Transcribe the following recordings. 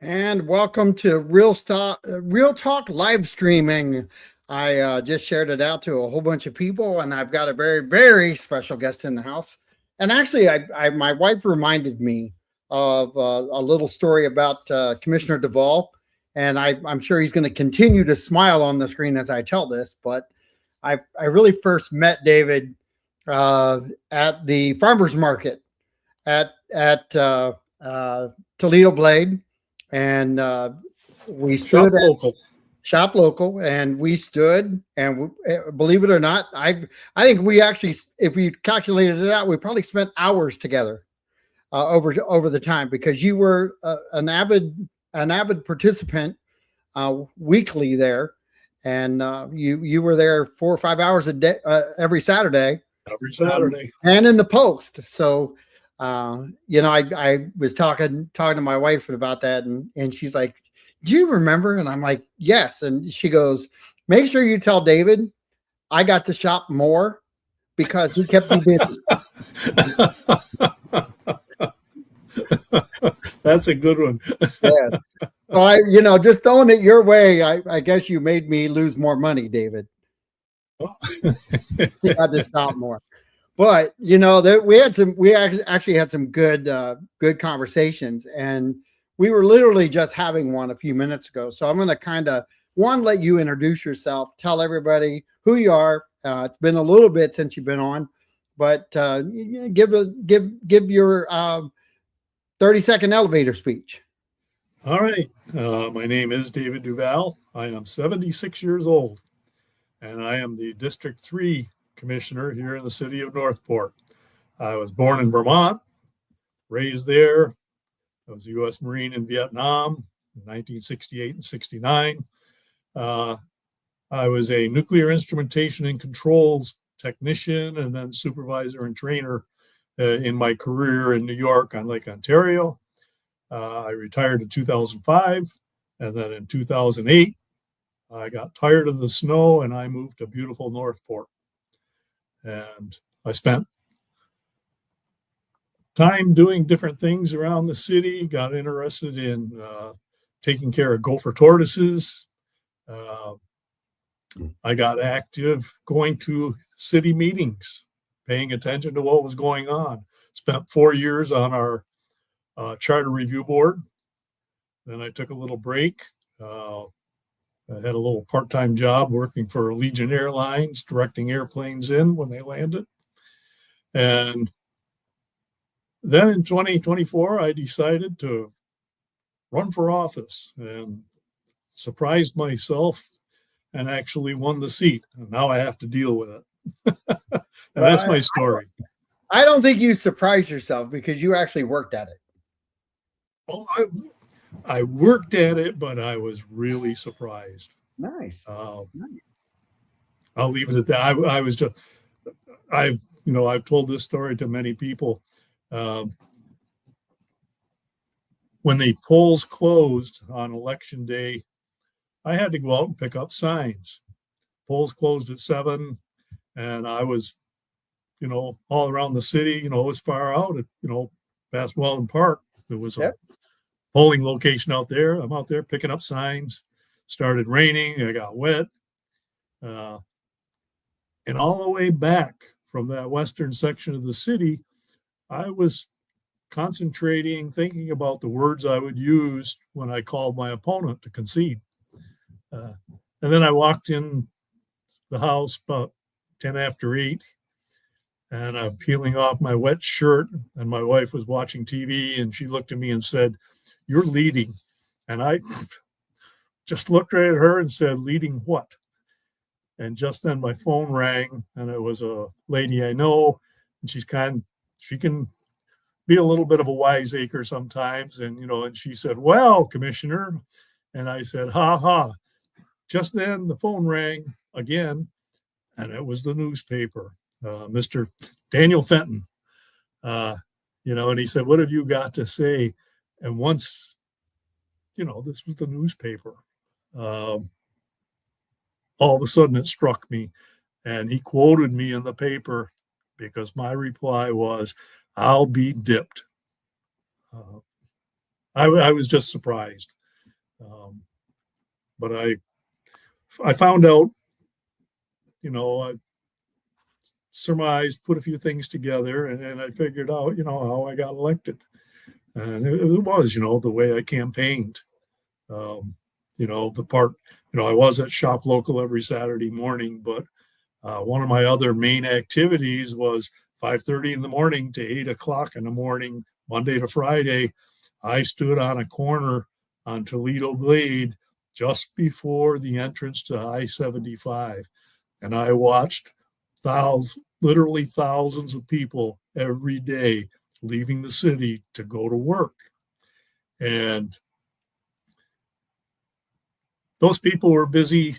And welcome to Real Talk live streaming. I just shared it out to a whole bunch of people, and I've got a very, very special guest in the house. And actually, my wife reminded me of a little story about Commissioner Duval, and I'm sure he's going to continue to smile on the screen as I tell this. But I really first met David at the farmers market at Toledo Blade, and we Shop stood at local. Shop Local, and we stood, and believe it or not, I think we actually, if we calculated it out, we probably spent hours together over the time, because you were an avid participant weekly there, and you were there 4 or 5 hours a day every Saturday, Every Saturday. and in the post. So, I was talking to my wife about that, and she's like, "Do you remember?" And I'm like, "Yes." And she goes, "Make sure you tell David I got to shop more because he kept me busy." That's a good one. Yeah. So just throwing it your way, I guess you made me lose more money, David. You got to shop more. But we actually had some good conversations, and we were literally just having one a few minutes ago. So I'm going to kind of let you introduce yourself, tell everybody who you are. It's been a little bit since you've been on, but give your 30-second elevator speech. All right. My name is David Duval. I am 76 years old, and I am the District 3 Commissioner here in the city of Northport. I was born in Vermont, raised there. I was a U.S. Marine in Vietnam in 1968 and 69. I was a nuclear instrumentation and controls technician and then supervisor and trainer in my career in New York on Lake Ontario. I retired in 2005, and then in 2008, I got tired of the snow and I moved to beautiful Northport. And I spent time doing different things around the city, got interested in taking care of gopher tortoises. I got active going to city meetings, paying attention to what was going on. Spent 4 years on our charter review board. Then I took a little break. I had a little part-time job working for Allegiant Airlines, directing airplanes in when they landed. And then in 2024, I decided to run for office and surprised myself and actually won the seat. And now I have to deal with it. And that's my story. I don't think you surprised yourself, because you actually worked at it. Well, I worked at it, but I was really surprised. Nice. Nice. I'll leave it at that. I was just, I've told this story to many people. When the polls closed on election day, I had to go out and pick up signs. Polls closed at 7, and I was, all around the city. It was far out at, past Weldon Park. There was a polling location out there. I'm out there picking up signs. Started raining. I got wet. And all the way back from that western section of the city, I was concentrating, thinking about the words I would use when I called my opponent to concede. And then I walked in the house about 10 after 8, and I'm peeling off my wet shirt, and my wife was watching TV, and she looked at me and said, "You're leading." And I just looked right at her and said, "Leading what?" And just then my phone rang, and it was a lady I know, and she can be a little bit of a wiseacre sometimes. And she said, "Well, Commissioner," and I said, "Ha ha." Just then the phone rang again, and it was the newspaper, Mr. Daniel Fenton, and he said, "What have you got to say?" And once, this was the newspaper, all of a sudden it struck me, and he quoted me in the paper, because my reply was, "I'll be dipped." I was just surprised. But I found out, I surmised, put a few things together, and I figured out, how I got elected. And it was, the way I campaigned. The part, I was at Shop Local every Saturday morning, but one of my other main activities was 5:30 in the morning to 8 o'clock in the morning, Monday to Friday. I stood on a corner on Toledo Glade just before the entrance to I-75. And I watched literally thousands of people every day leaving the city to go to work. And those people were busy.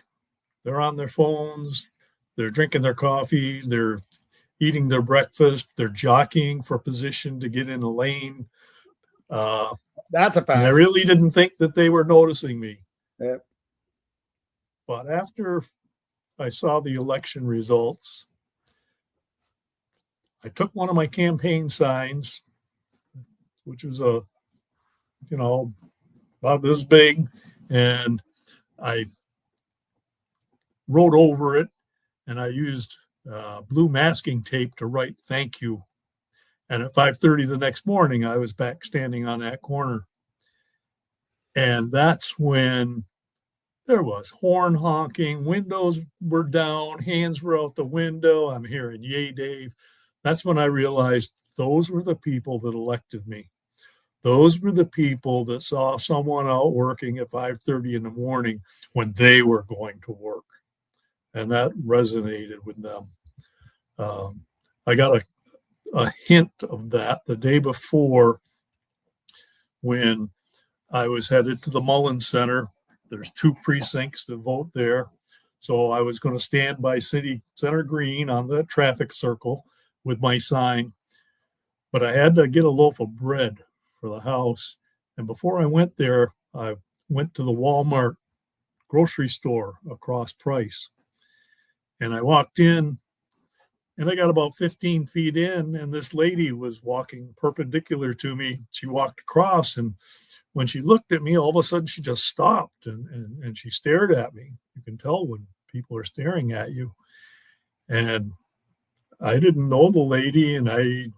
They're on their phones. They're drinking their coffee. They're eating their breakfast. They're jockeying for position to get in a lane. That's a fact. And I really didn't think that they were noticing me. Yep. But after I saw the election results, I took one of my campaign signs, which was about this big, and I wrote over it, and I used blue masking tape to write "thank you." And at 5:30 the next morning, I was back standing on that corner. And that's when there was horn honking, windows were down, hands were out the window. I'm hearing, "Yay, Dave." That's when I realized those were the people that elected me. Those were the people that saw someone out working at 5:30 in the morning when they were going to work. And that resonated with them. I got a hint of that the day before when I was headed to the Mullins Center. There's 2 precincts that vote there. So I was going to stand by City Center Green on the traffic circle with my sign. But I had to get a loaf of bread for the house. And before I went there, I went to the Walmart grocery store across Price. And I walked in, and I got about 15 feet in, and this lady was walking perpendicular to me. She walked across, and when she looked at me, all of a sudden she just stopped and she stared at me. You can tell when people are staring at you. And I didn't know the lady, and I,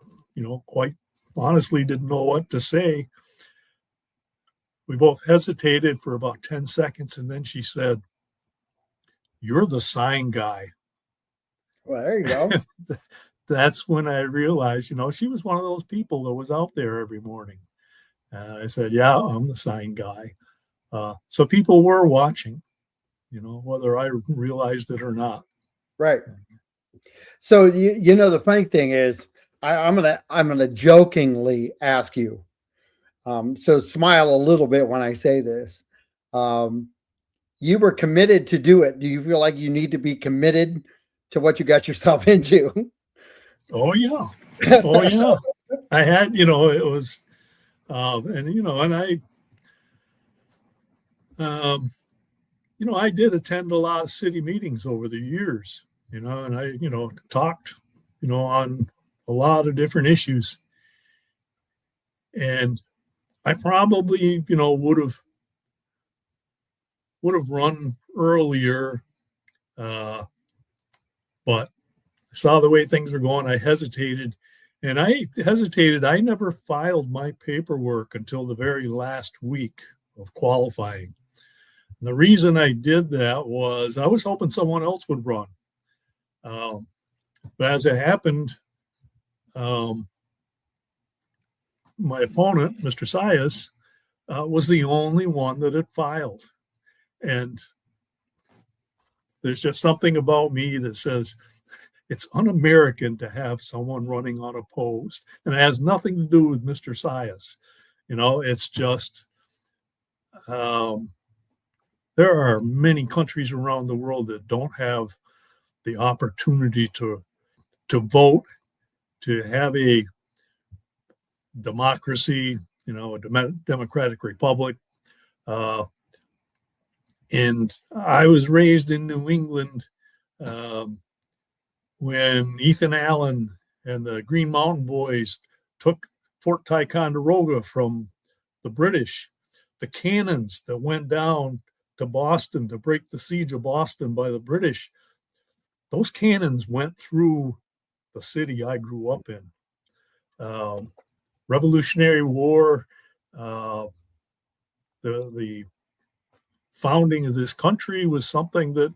quite honestly didn't know what to say. We both hesitated for about 10 seconds, and then she said, "You're the sign guy." Well, there you go. That's when I realized, she was one of those people that was out there every morning. And I said, "Yeah, I'm the sign guy." So people were watching, whether I realized it or not. Right. So the funny thing is, I'm gonna jokingly ask you. So smile a little bit when I say this. You were committed to do it. Do you feel like you need to be committed to what you got yourself into? Oh yeah. Oh yeah. I had, it was, and I, I did attend a lot of city meetings over the years, and I, talked, on a lot of different issues. And I probably, would have run earlier, but I saw the way things were going. I hesitated. I never filed my paperwork until the very last week of qualifying. And the reason I did that was I was hoping someone else would run. But as it happened, my opponent, Mr. Sias, was the only one that had filed. And there's just something about me that says it's un-American to have someone running unopposed. And it has nothing to do with Mr. Sias. It's just there are many countries around the world that don't have the opportunity to vote, to have a democracy, a democratic republic. And I was raised in New England when Ethan Allen and the Green Mountain Boys took Fort Ticonderoga from the British, the cannons that went down to Boston to break the siege of Boston by the British, those cannons went through the city I grew up in. Revolutionary War, the founding of this country was something that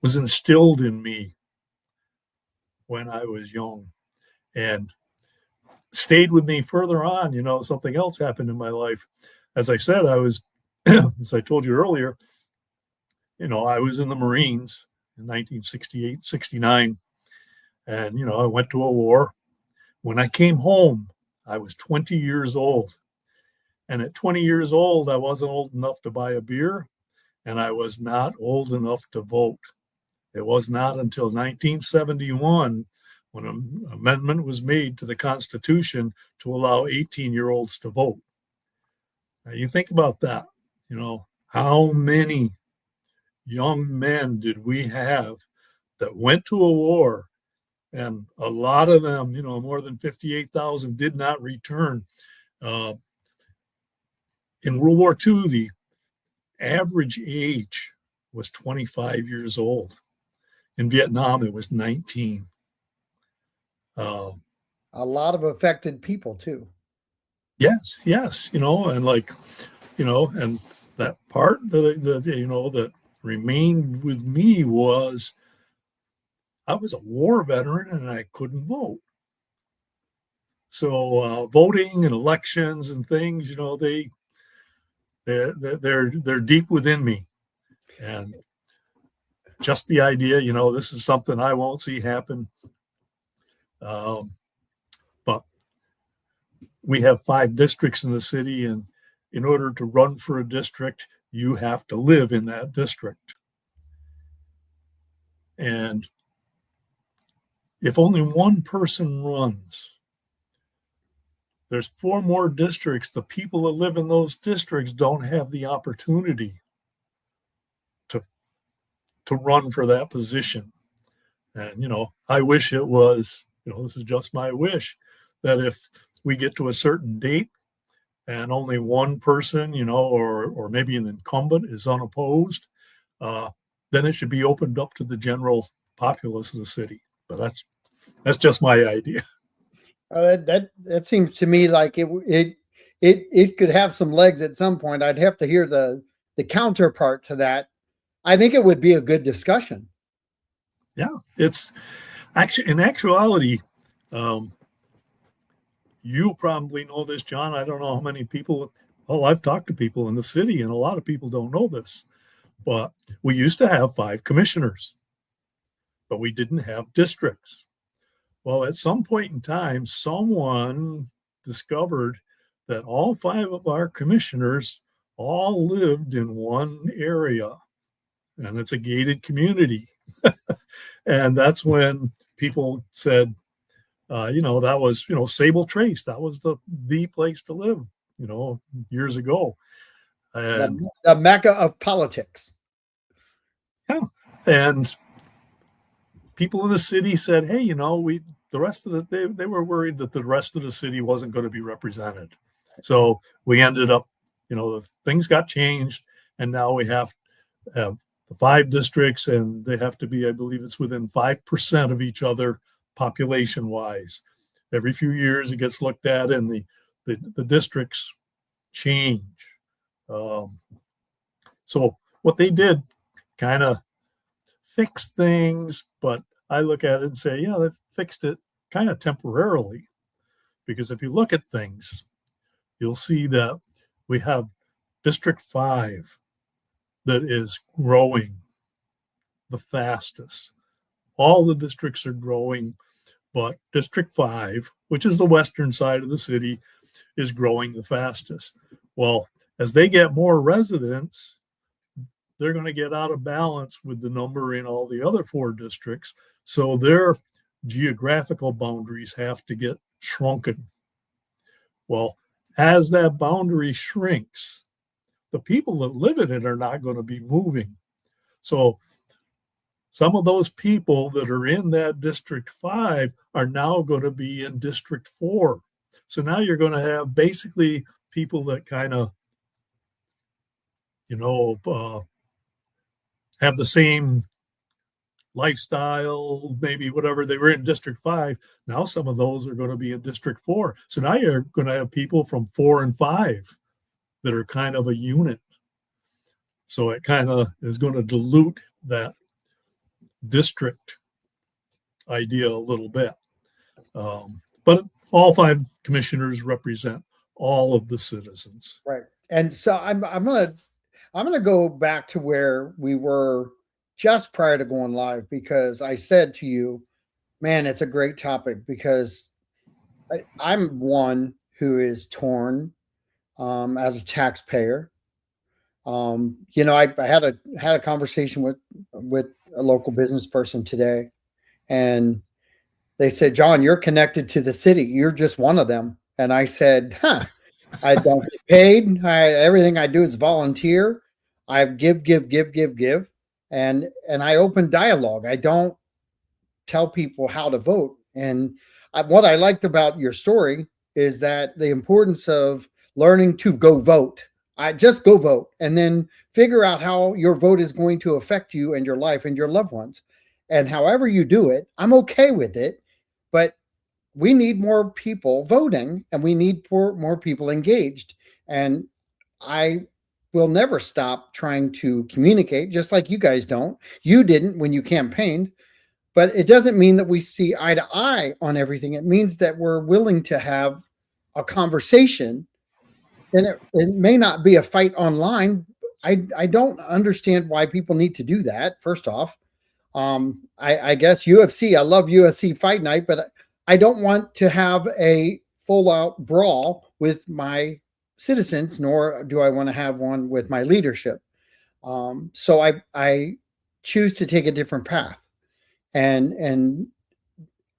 was instilled in me when I was young, and stayed with me further on. Something else happened in my life. As I said, I was, as I told you earlier, I was in the Marines in 1968, 69. And, I went to a war. When I came home, I was 20 years old. And at 20 years old, I wasn't old enough to buy a beer, and I was not old enough to vote. It was not until 1971 when an amendment was made to the Constitution to allow 18-year-olds to vote. Now, you think about that. How many young men did we have that went to a war, and a lot of them, more than 58,000 did not return. In World War II, the average age was 25 years old. In Vietnam, it was 19. A lot of affected people too. Yes, and and that part that remained with me was I was a war veteran and I couldn't vote. So voting and elections and things, they're deep within me, and just the idea, this is something I won't see happen. But we have 5 districts in the city, and in order to run for a district, you have to live in that district. And if only one person runs, there's 4 more districts. The people that live in those districts don't have the opportunity to run for that position. And, I wish it was, this is just my wish, that if we get to a certain date and only one person, or maybe an incumbent is unopposed, then it should be opened up to the general populace of the city. But that's just my idea. That seems to me like it could have some legs at some point. I'd have to hear the counterpart to that. I think it would be a good discussion. Yeah, it's actually, in actuality, you probably know this, John. I don't know how many people. I've talked to people in the city, and a lot of people don't know this. But we used to have 5 commissioners, but we didn't have districts. Well, at some point in time, someone discovered that all 5 of our commissioners all lived in one area, and it's a gated community. And that's when people said, that was, Sable Trace. That was the place to live, years ago. And the mecca of politics. Yeah. And people in the city said, hey, they were worried that the rest of the city wasn't going to be represented. So we ended up, things got changed, and now we have the 5 districts, and they have to be, I believe it's within 5% of each other population wise. Every few years it gets looked at, and the districts change. So what they did kind of fixed things, but I look at it and say, they fixed it kind of temporarily, because if you look at things, you'll see that we have District 5 that is growing the fastest. All the districts are growing, but District 5, which is the western side of the city, is growing the fastest. Well, as they get more residents, they're going to get out of balance with the number in all the other 4 districts. So their geographical boundaries have to get shrunken. Well, as that boundary shrinks, the people that live in it are not going to be moving. So some of those people that are in that District 5 are now going to be in District 4. So now you're going to have basically people that kind of, have the same lifestyle, maybe whatever they were in District 5. Now some of those are going to be in District 4. So now you're going to have people from 4 and 5 that are kind of a unit. So it kind of is going to dilute that district idea a little bit. But all 5 commissioners represent all of the citizens. Right. And so I'm gonna go back to where we were just prior to going live, because I said to you, man, it's a great topic, because I'm one who is torn as a taxpayer. I had a conversation with a local business person today, and they said, John, you're connected to the city. You're just one of them. And I said, huh, I don't get paid. Everything I do is volunteer. I give, give, give, give, give. And I open dialogue. I don't tell people how to vote. And what I liked about your story is that the importance of learning to go vote. I just go vote, and then figure out how your vote is going to affect you and your life and your loved ones. And however you do it, I'm okay with it. But we need more people voting, and we need more people engaged. And I will never stop trying to communicate, just like you guys don't. You didn't when you campaigned, but it doesn't mean that we see eye to eye on everything. It means that we're willing to have a conversation, and it may not be a fight online. I don't understand why people need to do that. First off, I guess UFC, I love UFC Fight Night, but I don't want to have a full out brawl with my citizens, nor do I want to have one with my leadership. So I choose to take a different path. And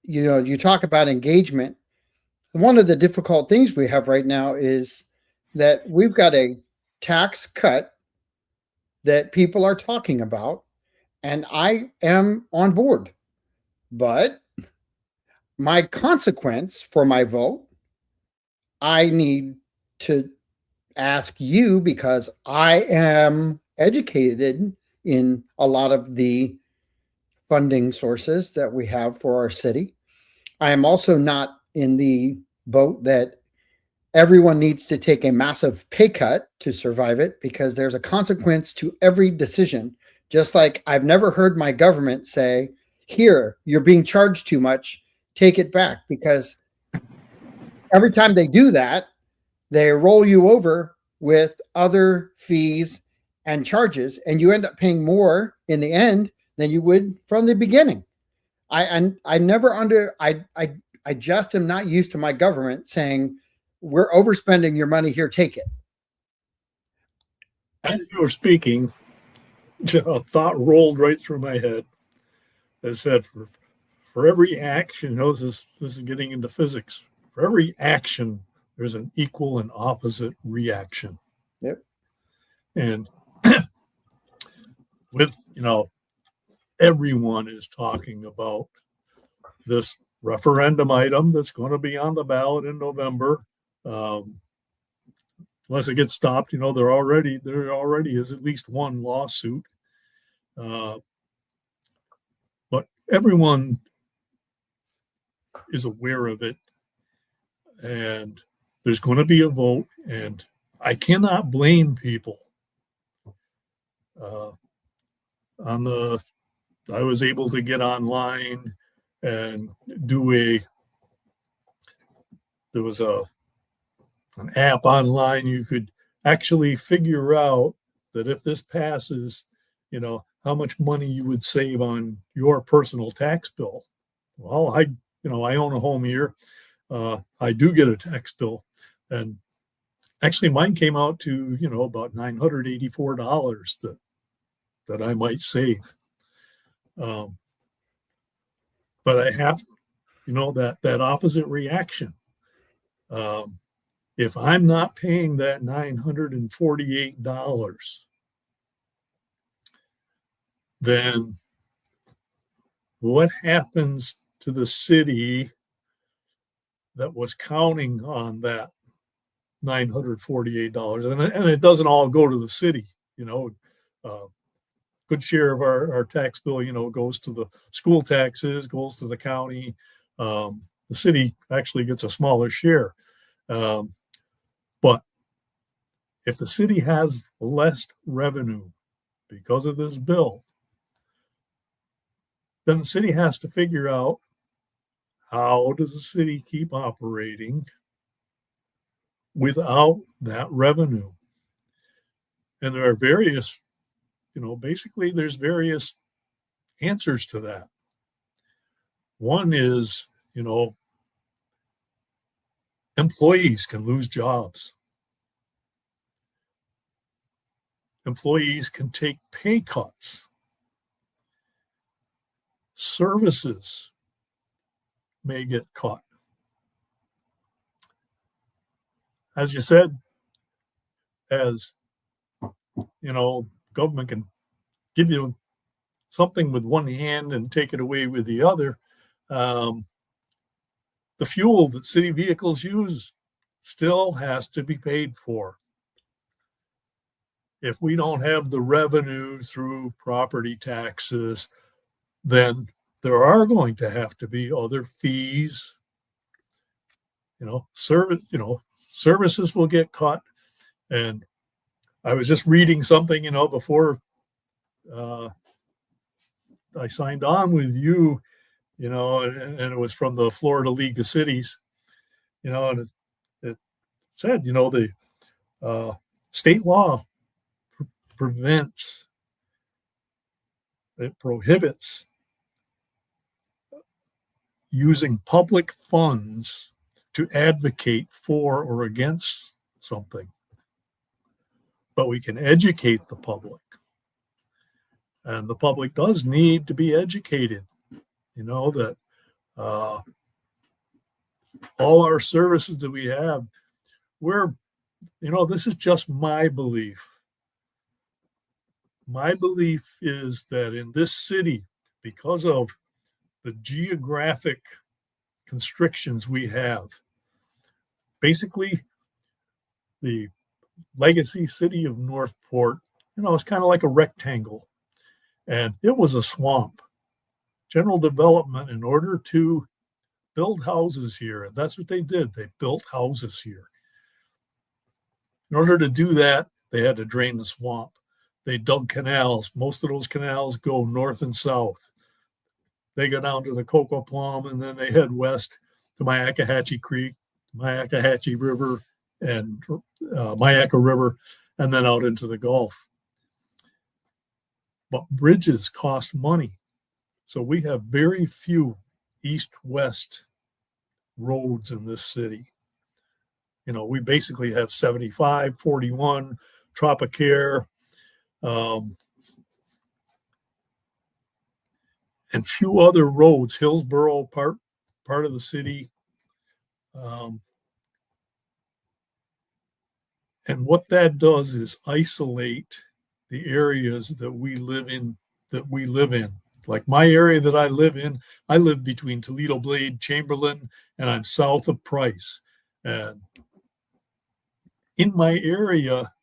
you talk about engagement. One of the difficult things we have right now is that we've got a tax cut that people are talking about, and I am on board. But my consequence for my vote, I need to ask you, because I am educated in a lot of the funding sources that we have for our city. I am also not in the boat that everyone needs to take a massive pay cut to survive it, because there's a consequence to every decision. Just like I've never heard my government say, here, you're being charged too much, take it back. Because every time they do that, they roll you over with other fees and charges, and you end up paying more in the end than you would from the beginning. I just am not used to my government saying, we're overspending your money, here, take it. As you were speaking, a thought rolled right through my head that said, for every action, this is getting into physics. For every action, there's an equal and opposite reaction. Yep. And with, everyone is talking about this referendum item that's going to be on the ballot in November. Unless it gets stopped, there already is at least one lawsuit. But everyone is aware of it, and there's going to be a vote, and I cannot blame people. I was able to get online and there was an app online. You could actually figure out that if this passes, how much money you would save on your personal tax bill. Well, I own a home here. I do get a tax bill, and actually mine came out to, about $984 that I might save. But I have, that opposite reaction. If I'm not paying that $948, then what happens to the city that was counting on that $948. And it doesn't all go to the city, good share of our tax bill, goes to the school taxes, goes to the county. The city actually gets a smaller share. But if the city has less revenue because of this bill, then the city has to figure out, how does the city keep operating without that revenue? And there are various, basically there's various answers to that. One is, employees can lose jobs. Employees can take pay cuts. Services may get cut. As you said, government can give you something with one hand and take it away with the other. The fuel that city vehicles use still has to be paid for. If we don't have the revenue through property taxes, then there are going to have to be other fees. Services will get cut. And I was just reading something, before I signed on with you, and it was from the Florida League of Cities, and it said, the state law prohibits using public funds to advocate for or against something. But we can educate the public. And the public does need to be educated, that all our services that we have, this is just my belief. My belief is that in this city, because of the geographic constrictions we have, basically the legacy city of Northport, it's kind of like a rectangle, and it was a swamp. General development, in order to build houses here, and that's what they did. They built houses here. In order to do that, they had to drain the swamp. They dug canals. Most of those canals go north and south. They go down to the Cocoa Plum, and then they head west to Myakkahatchee Creek, Myakkahatchee River, and Myakka River, and then out into the Gulf. But bridges cost money. So we have very few east-west roads in this city. We basically have 75, 41, Tropicare, and few other roads. Hillsborough, part of the city. And what that does is isolate the areas that we live in. Like my area that I live in, I live between Toledo Blade, Chamberlain, and I'm south of Price. And in my area,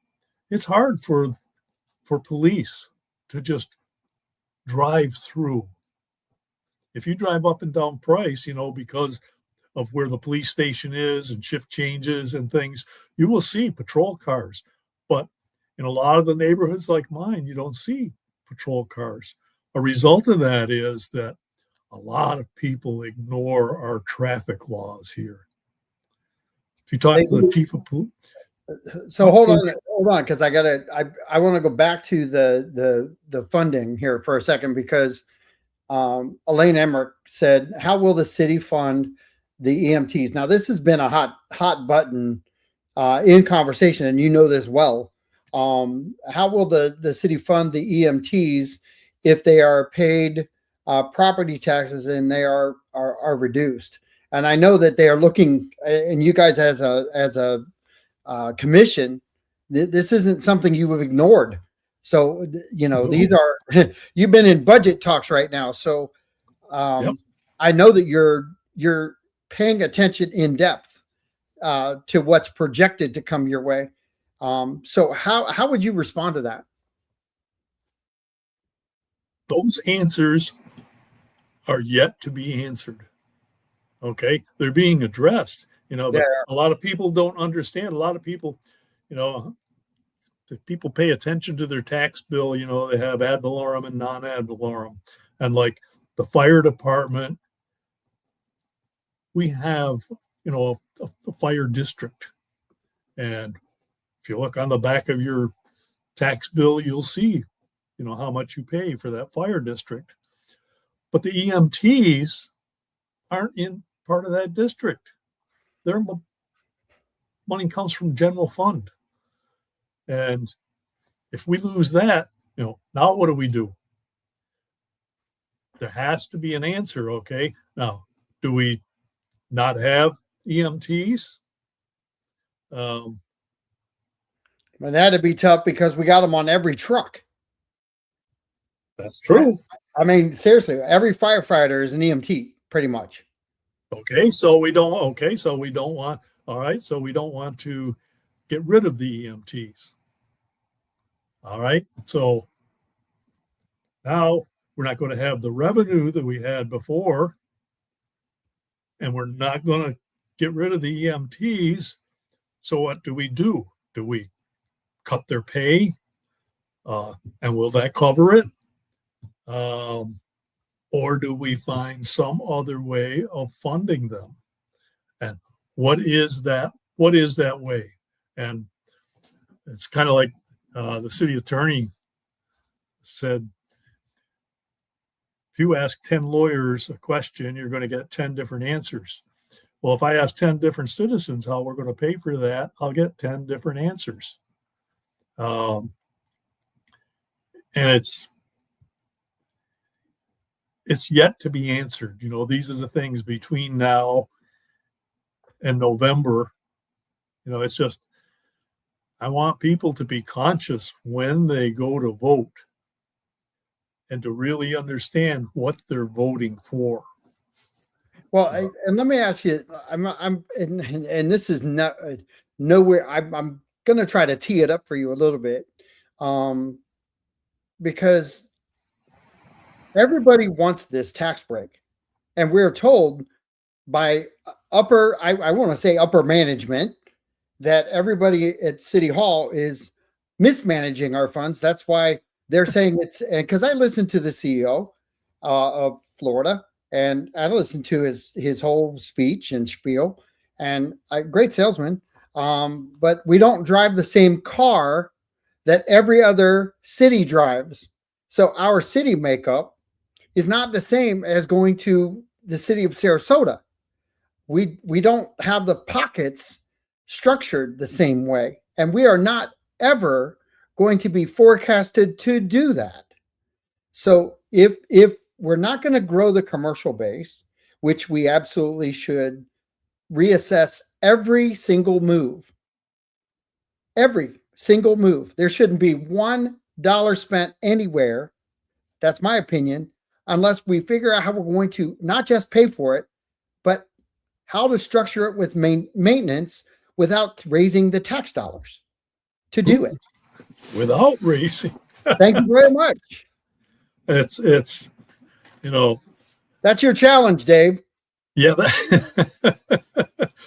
it's hard for police to just drive through. If you drive up and down Price, because of where the police station is and shift changes and things, you will see patrol cars. But in a lot of the neighborhoods like mine, you don't see patrol cars. A result of that is that a lot of people ignore our traffic laws here. If you talk to the chief of police. So hold on, because I want to go back to the funding here for a second, because Elaine Emmerich said, how will the city fund the EMTs? Now, this has been a hot button in conversation, and this well. How will the city fund the EMTs if they are paid property taxes and they are reduced? And I know that they are looking, and you guys as a commission, this isn't something you have ignored. So, these are, you've been in budget talks right now. So, yep. I know that you're paying attention in depth to what's projected to come your way. So how would you respond to that? Those answers are yet to be answered. Okay, they're being addressed, but Yeah. a lot of people don't understand. A lot of people, if people pay attention to their tax bill, they have ad valorem and non-ad valorem. And like the fire department, we have, a fire district. And if you look on the back of your tax bill, you'll see, how much you pay for that fire district. But the EMTs aren't in part of that district. Their money comes from general fund. And if we lose that, now what do? There has to be an answer, okay? Now, do we not have EMTs? Well, that'd be tough because we got them on every truck. That's true. I mean, seriously, every firefighter is an EMT, pretty much. Okay, so we don't want to get rid of the EMTs. All right, so now we're not going to have the revenue that we had before, and we're not going to get rid of the EMTs. So what do? Do we cut their pay? And will that cover it? Or do we find some other way of funding them? And what is that way? And it's kind of like the city attorney said, if you ask 10 lawyers a question, you're going to get 10 different answers. Well, if I ask 10 different citizens how we're going to pay for that, I'll get 10 different answers. And it's yet to be answered. These are the things between now and November. It's just, I want people to be conscious when they go to vote and to really understand what they're voting for. Well, and let me ask you, and this is not nowhere. I'm going to try to tee it up for you a little bit, because everybody wants this tax break, and we're told by I want to say upper management that everybody at City Hall is mismanaging our funds. That's why they're saying it's, and because I listened to the CEO of Florida, and I listened to his whole speech and spiel, and great salesman. But we don't drive the same car that every other city drives. So our city makeup is not the same as going to the city of Sarasota. We don't have the pockets structured the same way, and we are not ever going to be forecasted to do that. So if we're not going to grow the commercial base, which we absolutely should reassess every single move. There shouldn't be $1 spent anywhere. That's my opinion, unless we figure out how we're going to not just pay for it, but how to structure it with maintenance without raising the tax dollars to do it. Without raising. Thank you very much. It's that's your challenge, Dave. Yeah.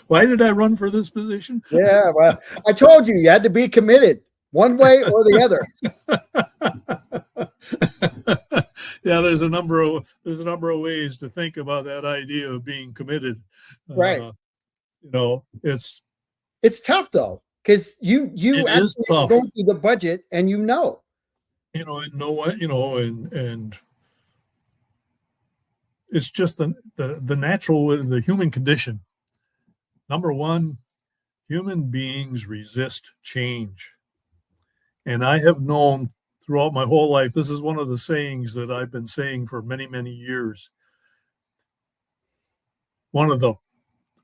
Why did I run for this position? Yeah, well, I told you had to be committed one way or the other. Yeah, there's a number of ways to think about that idea of being committed. Right. It's tough though, because you actually go through the budget and and it's just the natural, the human condition. Number one, human beings resist change. And I have known throughout my whole life, this is one of the sayings that I've been saying for many, many years. One of the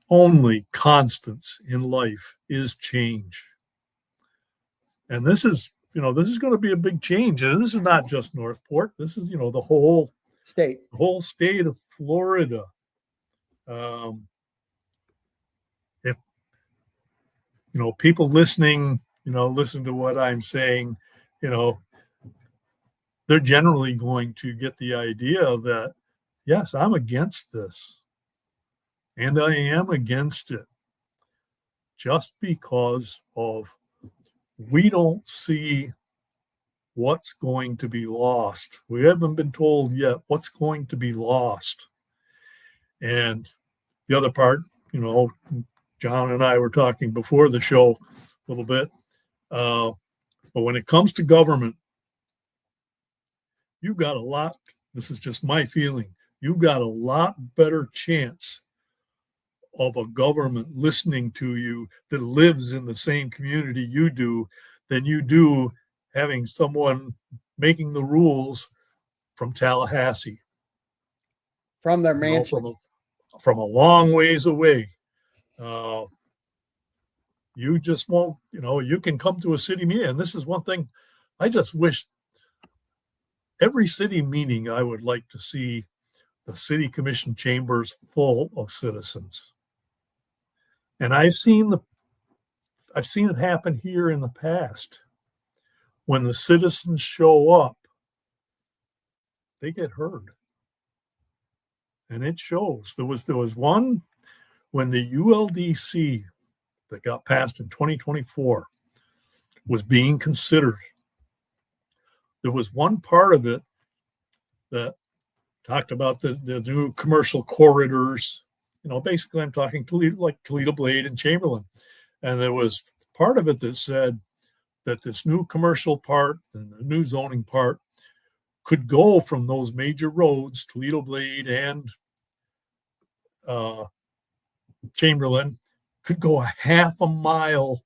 only constants in life is change. And this is going to be a big change. And this is not just Northport. This is, the whole state of Florida. people listening, listen to what I'm saying, they're generally going to get the idea that, yes, I'm against this. And I am against it just because of we don't see what's going to be lost. We haven't been told yet what's going to be lost. And the other part, John and I were talking before the show a little bit. But when it comes to government, you've got a lot, this is just my feeling, you've got a lot better chance of a government listening to you that lives in the same community you do than you do having someone making the rules from Tallahassee, From their mansion. From a long ways away. You just won't, you can come to a city meeting. And this is one thing I just wish every city meeting, I would like to see the city commission chambers full of citizens. And I've seen it happen here in the past. When the citizens show up, they get heard. And it shows. There was one when the ULDC that got passed in 2024 was being considered. There was one part of it that talked about the new commercial corridors. Basically I'm talking Toledo Blade and Chamberlain. And there was part of it that said that this new commercial part and the new zoning part could go from those major roads, Toledo Blade and Chamberlain, could go a half a mile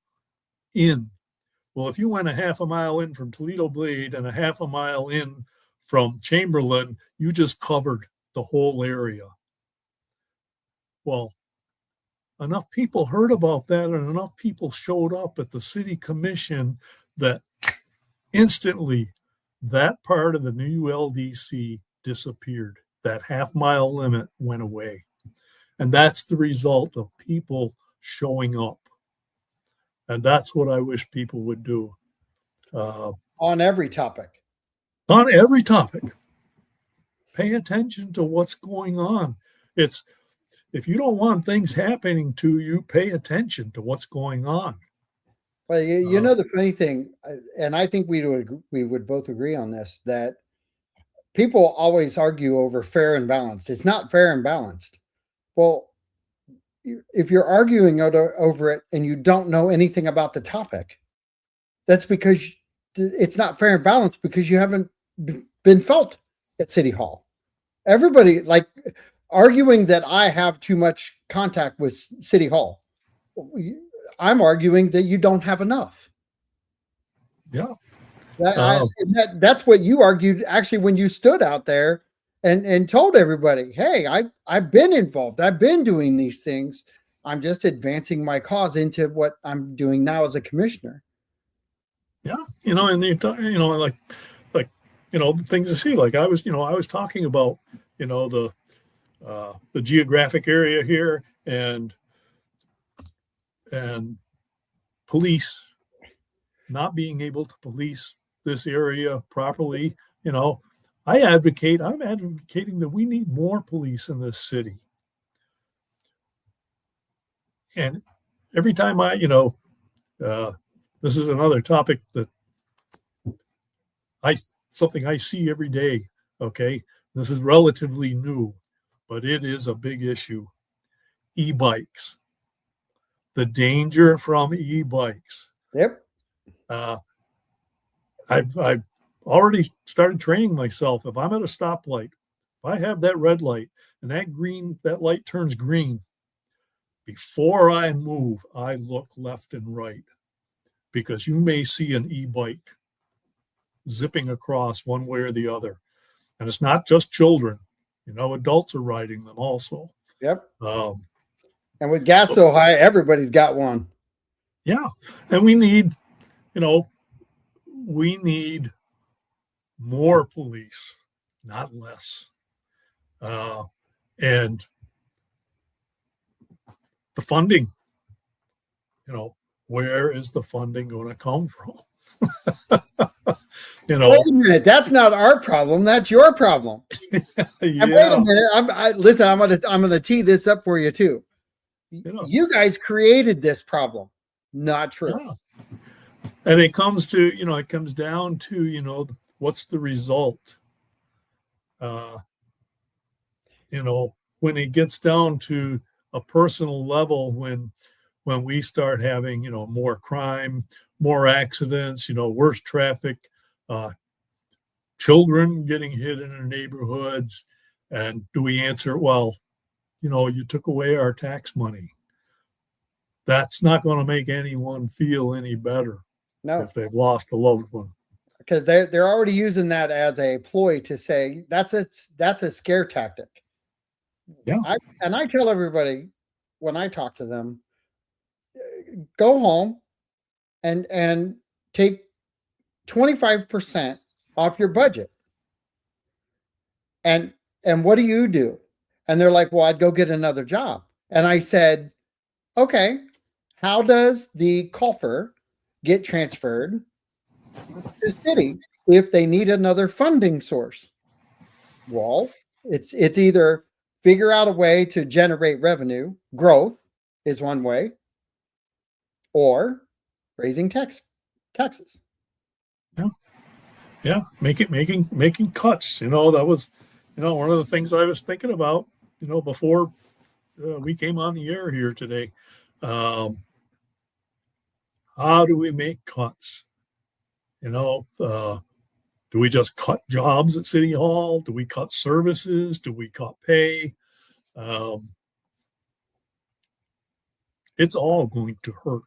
in. Well, if you went a half a mile in from Toledo Blade and a half a mile in from Chamberlain, you just covered the whole area. Well, enough people heard about that and enough people showed up at the city commission that instantly that part of the new LDC disappeared. That half-mile limit went away. And that's the result of people showing up. And that's what I wish people would do. On every topic. On every topic. Pay attention to what's going on. If you don't want things happening to you, pay attention to what's going on. Well, you know the funny thing, and I think we would both agree on this, that people always argue over fair and balanced. It's not fair and balanced. Well, if you're arguing over it and you don't know anything about the topic, that's because it's not fair and balanced because you haven't been felt at City Hall. Everybody, like arguing that I have too much contact with City Hall. I'm arguing that you don't have enough. Yeah. That's what you argued actually when you stood out there and told everybody, hey, I've been involved. I've been doing these things. I'm just advancing my cause into what I'm doing now as a commissioner. Yeah. And the things to see, like I was talking about, the geographic area here and police not being able to police this area properly. I'm advocating that we need more police in this city. And every time this is another topic that something I see every day. Okay. This is relatively new, but it is a big issue. E-bikes, the danger from e-bikes. Yep. I've already started training myself. If I'm at a stoplight, if I have that red light and that light turns green, before I move, I look left and right because you may see an e-bike zipping across one way or the other. And it's not just children, adults are riding them also. Yep. And with gas so high, everybody's got one. Yeah. And we need more police, not less. And the funding, where is the funding going to come from? Wait a minute, that's not our problem. That's your problem. And wait a minute, listen. I'm gonna tee this up for you too. You guys created this problem, not true. Yeah. And it comes down to, what's the result? When it gets down to a personal level, when we start having, more crime, more accidents, worse traffic, children getting hit in their neighborhoods, and do we answer, well, you took away our tax money? That's not going to make anyone feel any better. No, if they've lost a loved one, because they're already using that as a ploy to say that's a scare tactic. Yeah. I tell everybody when I talk to them, go home and take 25% off your budget. And what do? And they're like, well, I'd go get another job. And I said, okay, how does the coffer get transferred to the city if they need another funding source? Well, it's either figure out a way to generate revenue, growth is one way, or raising taxes. Yeah, making cuts. That was, one of the things I was thinking about, before we came on the air here today. How do we make cuts? Do we just cut jobs at City Hall? Do we cut services? Do we cut pay? It's all going to hurt.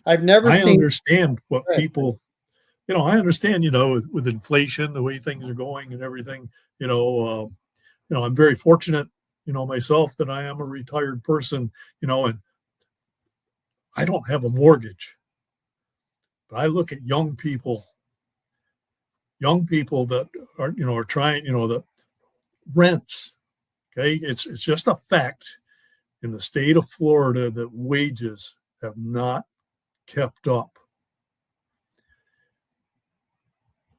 I've never I seen. understand what people, I understand, with inflation, the way things are going and everything, I'm very fortunate, myself, that I am a retired person, and I don't have a mortgage. But I look at young people that are trying, the rents. Okay. It's just a fact in the state of Florida that wages have not kept up.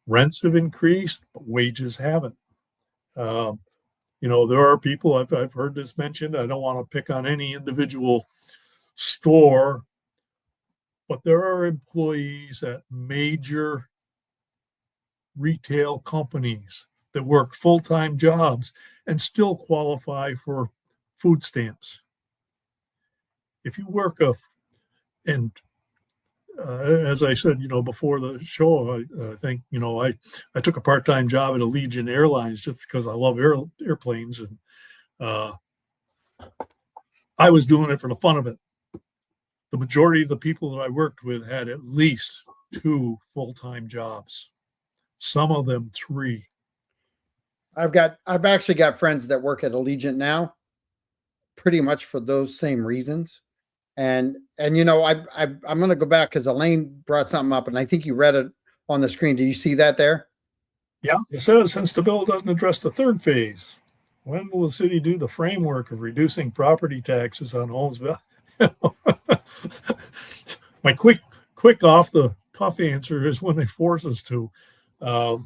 Rents have increased, but wages haven't. There are people, I've heard this mentioned. I don't want to pick on any individual store, but there are employees at major retail companies that work full-time jobs and still qualify for food stamps. If you work as I said, before the show, I think, I took a part-time job at Allegiant Airlines just because I love airplanes, and I was doing it for the fun of it. The majority of the people that I worked with had at least 2 full-time jobs, some of them 3. I've actually got friends that work at Allegiant now, pretty much for those same reasons. And I'm going to go back because Elaine brought something up, and I think you read it on the screen. Do you see that there? Yeah, it says, since the bill doesn't address the third phase, when will the city do the framework of reducing property taxes on homes? My quick off the cuff answer is when they force us to. Not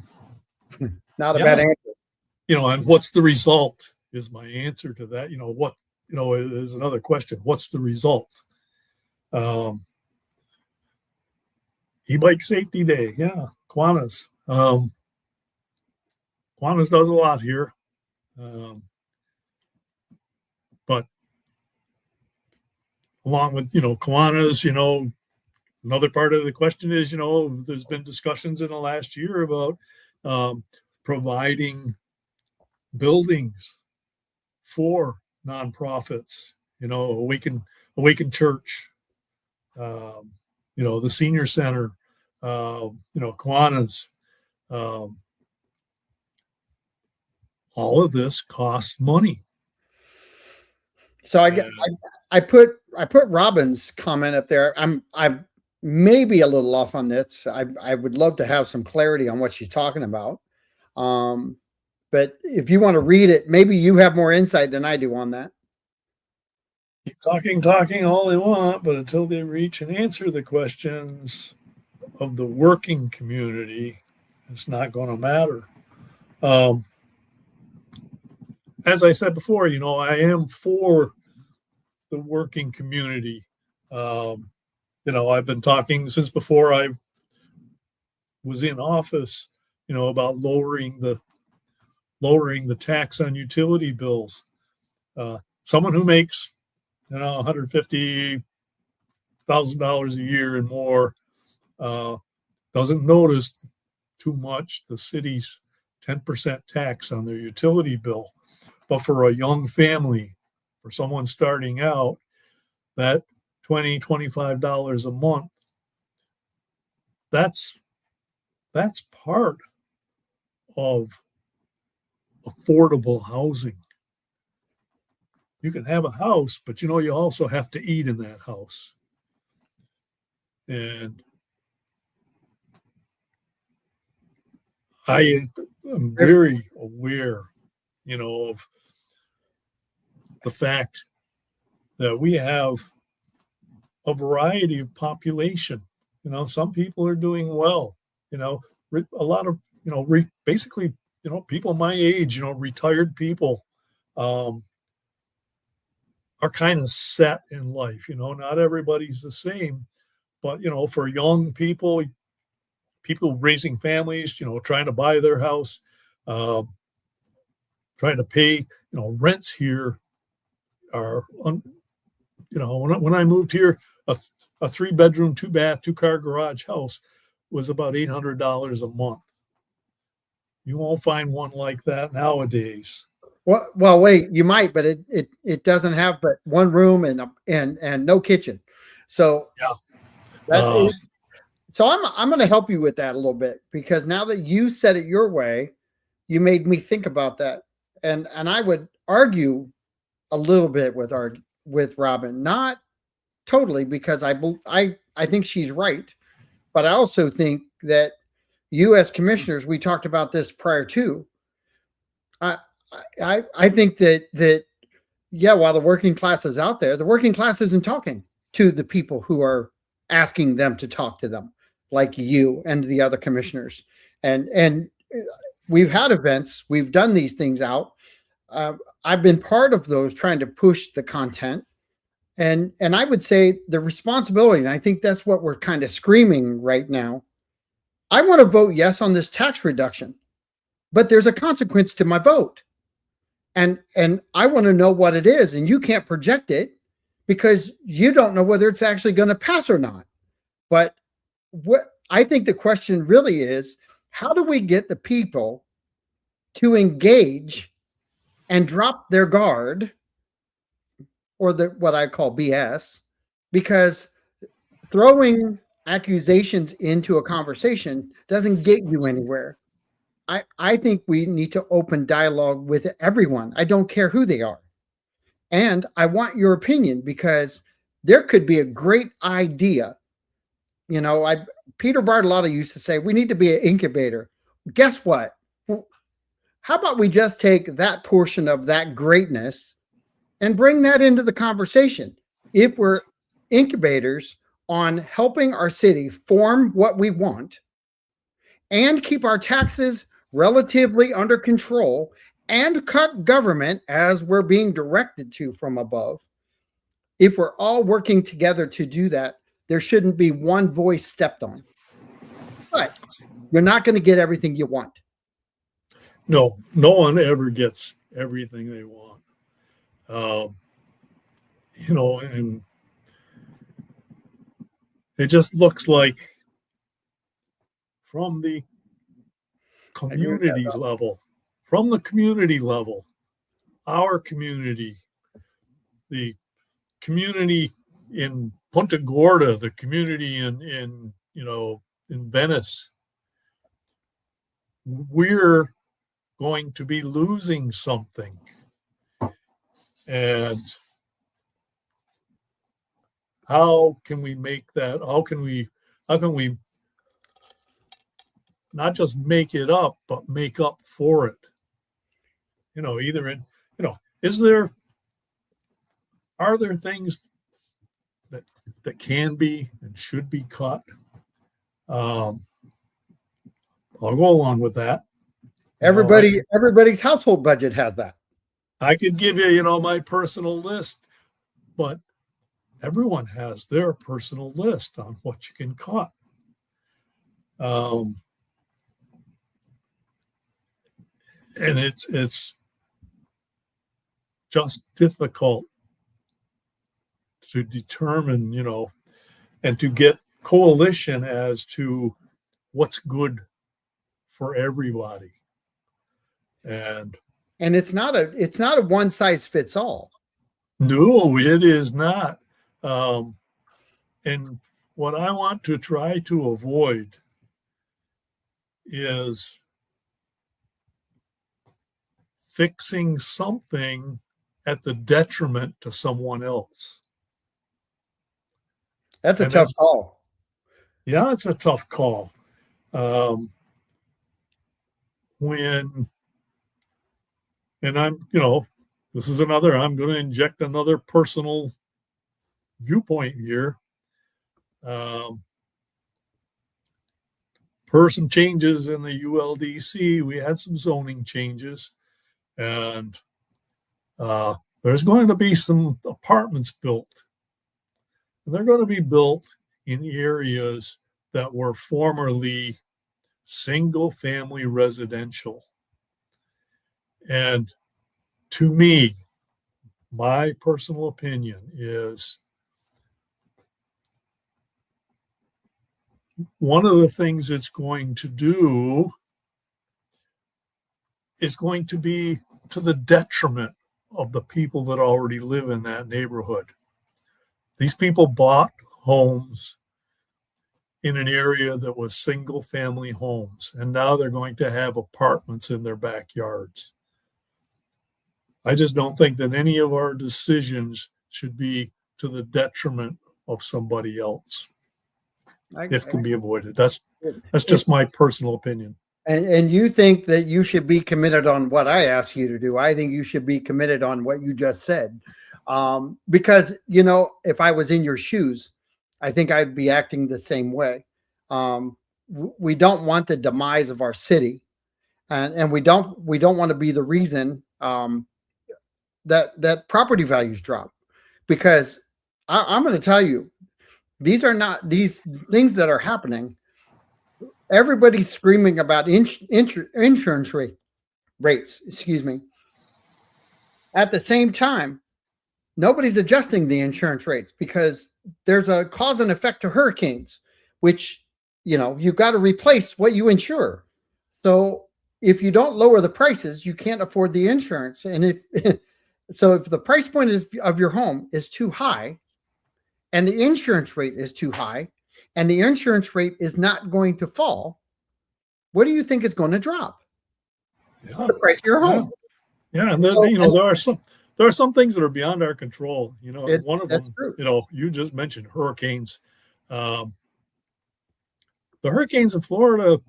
a bad answer. And what's the result is my answer to that. What is another question. What's the result? E-bike safety day. Yeah. Kiwanis. Kiwanis does a lot here. But along with, Kiwanis, another part of the question is, there's been discussions in the last year about providing buildings for nonprofits, Awaken Church, the senior center, Kiwanis. All of this costs money. So I put Robin's comment up there. I'm maybe a little off on this. I would love to have some clarity on what she's talking about. But if you want to read it, maybe you have more insight than I do on that. Keep talking all they want, but until they reach and answer the questions of the working community, it's not going to matter. As I said before, I am for the working community. I've been talking since before I was in office, about lowering the tax on utility bills. Someone who makes, $150,000 a year and more doesn't notice too much the city's 10% tax on their utility bill. But for a young family, for someone starting out, that $20, $25 a month, that's part of affordable housing. You can have a house, but you also have to eat in that house. And I am very aware, of the fact that we have a variety of population. Some people are doing well. A lot of basically people my age, retired people, are kind of set in life. Not everybody's the same, but for young people raising families, trying to buy their house, trying to pay, rents here are, when I moved here, a 3-bedroom, 2-bath, 2-car garage house was about $800 a month. You won't find one like that nowadays. Well, wait, you might, but it doesn't have but one room and no kitchen. So yeah, so I'm going to help you with that a little bit, because now that you said it your way, you made me think about that, and I would argue a little bit with Robin, not totally, because I think she's right, but I also think that you as commissioners, we talked about this prior to. I think that yeah, while the working class is out there, the working class isn't talking to the people who are asking them to talk to them, like you and the other commissioners. And we've had events, we've done these things out. I've been part of those, trying to push the content. And I would say the responsibility, and I think that's what we're kind of screaming right now. I want to vote yes on this tax reduction, but there's a consequence to my vote. And I want to know what it is, and you can't project it because you don't know whether it's actually going to pass or not. But what I think the question really is, how do we get the people to engage and drop their guard, or what I call BS? Because throwing accusations into a conversation doesn't get you anywhere. I think we need to open dialogue with everyone. I don't care who they are. And I want your opinion, because there could be a great idea. Peter Bartolotti used to say, we need to be an incubator. Guess what? How about we just take that portion of that greatness and bring that into the conversation? If we're incubators on helping our city form what we want and keep our taxes relatively under control and cut government as we're being directed to from above, if we're all working together to do that, there shouldn't be one voice stepped on. But you're not going to get everything you want. No one ever gets everything they want. And it just looks like from the community level, our community, the community in Punta Gorda, the community in Venice, we're going to be losing something. And how can we make that? How can we not just make it up, but make up for it? either in, are there things that can be and should be cut? I'll go along with that. Everybody's household budget has that. I could give you, my personal list, but everyone has their personal list on what you can cut. And it's just difficult to determine, and to get coalition as to what's good for everybody. And it's not a one size fits all. No, it is not. And what I want to try to avoid is fixing something at the detriment to someone else. That's a tough call. Yeah, it's a tough call. And I'm going to inject another personal viewpoint here. Per some changes in the ULDC, we had some zoning changes, and there's going to be some apartments built. And they're going to be built in areas that were formerly single-family residential. And to me, my personal opinion is one of the things it's going to do is going to be to the detriment of the people that already live in that neighborhood. These people bought homes in an area that was single family homes, and now they're going to have apartments in their backyards. I just don't think that any of our decisions should be to the detriment of somebody else. If can be avoided. That's just my personal opinion. And you think that you should be committed on what I asked you to do. I think you should be committed on what you just said. Because, if I was in your shoes, I think I'd be acting the same way. We don't want the demise of our city. And we don't want to be the reason that property values drop. Because I'm going to tell you, these are not these things that are happening. Everybody's screaming about insurance rates. Excuse me. At the same time, nobody's adjusting the insurance rates because there's a cause and effect to hurricanes, which, you've got to replace what you insure. So if you don't lower the prices, you can't afford the insurance. And if the price point of your home is too high, and the insurance rate is too high, and the insurance rate is not going to fall, what do you think is going to drop? Yeah. The price of your home. Yeah, and then, there are some things that are beyond our control. One of them, true. You just mentioned hurricanes. The hurricanes in Florida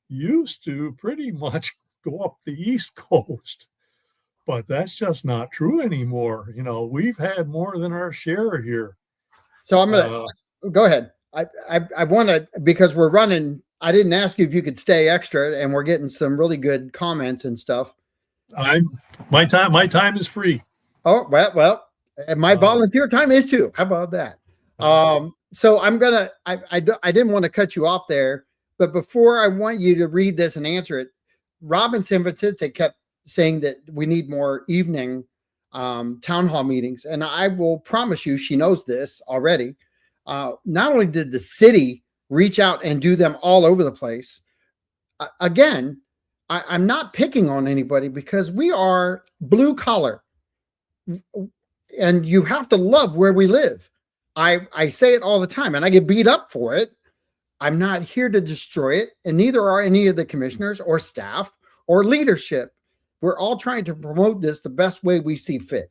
used to pretty much go up the East Coast, but that's just not true anymore. We've had more than our share here. So I'm gonna go ahead. I want to, because we're running. I didn't ask you if you could stay extra, and we're getting some really good comments and stuff. My time is free. Oh well, and my volunteer time is too. How about that? So I'm gonna. I didn't want to cut you off there, but before I want you to read this and answer it, Robin Simvitite kept saying that we need more evening town hall meetings, and I will promise you, she knows this already. Not only did the city reach out and do them all over the place, again, I'm not picking on anybody because we are blue collar, and you have to love where we live. I say it all the time, and I get beat up for it. I'm not here to destroy it, and neither are any of the commissioners or staff or leadership. We're all trying to promote this the best way we see fit.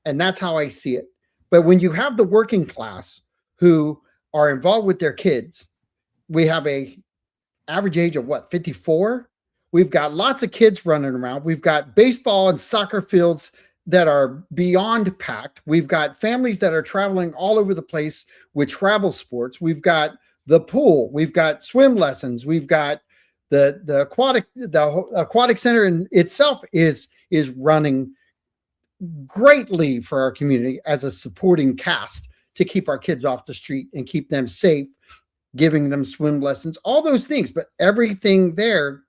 And that's how I see it. But when you have the working class who are involved with their kids, we have a average age of 54. We've got lots of kids running around. We've got baseball and soccer fields that are beyond packed. We've got families that are traveling all over the place with travel sports. We've got the pool. We've got swim lessons. We've got the aquatic center in itself is running greatly for our community as a supporting cast to keep our kids off the street and keep them safe, giving them swim lessons, all those things. But everything there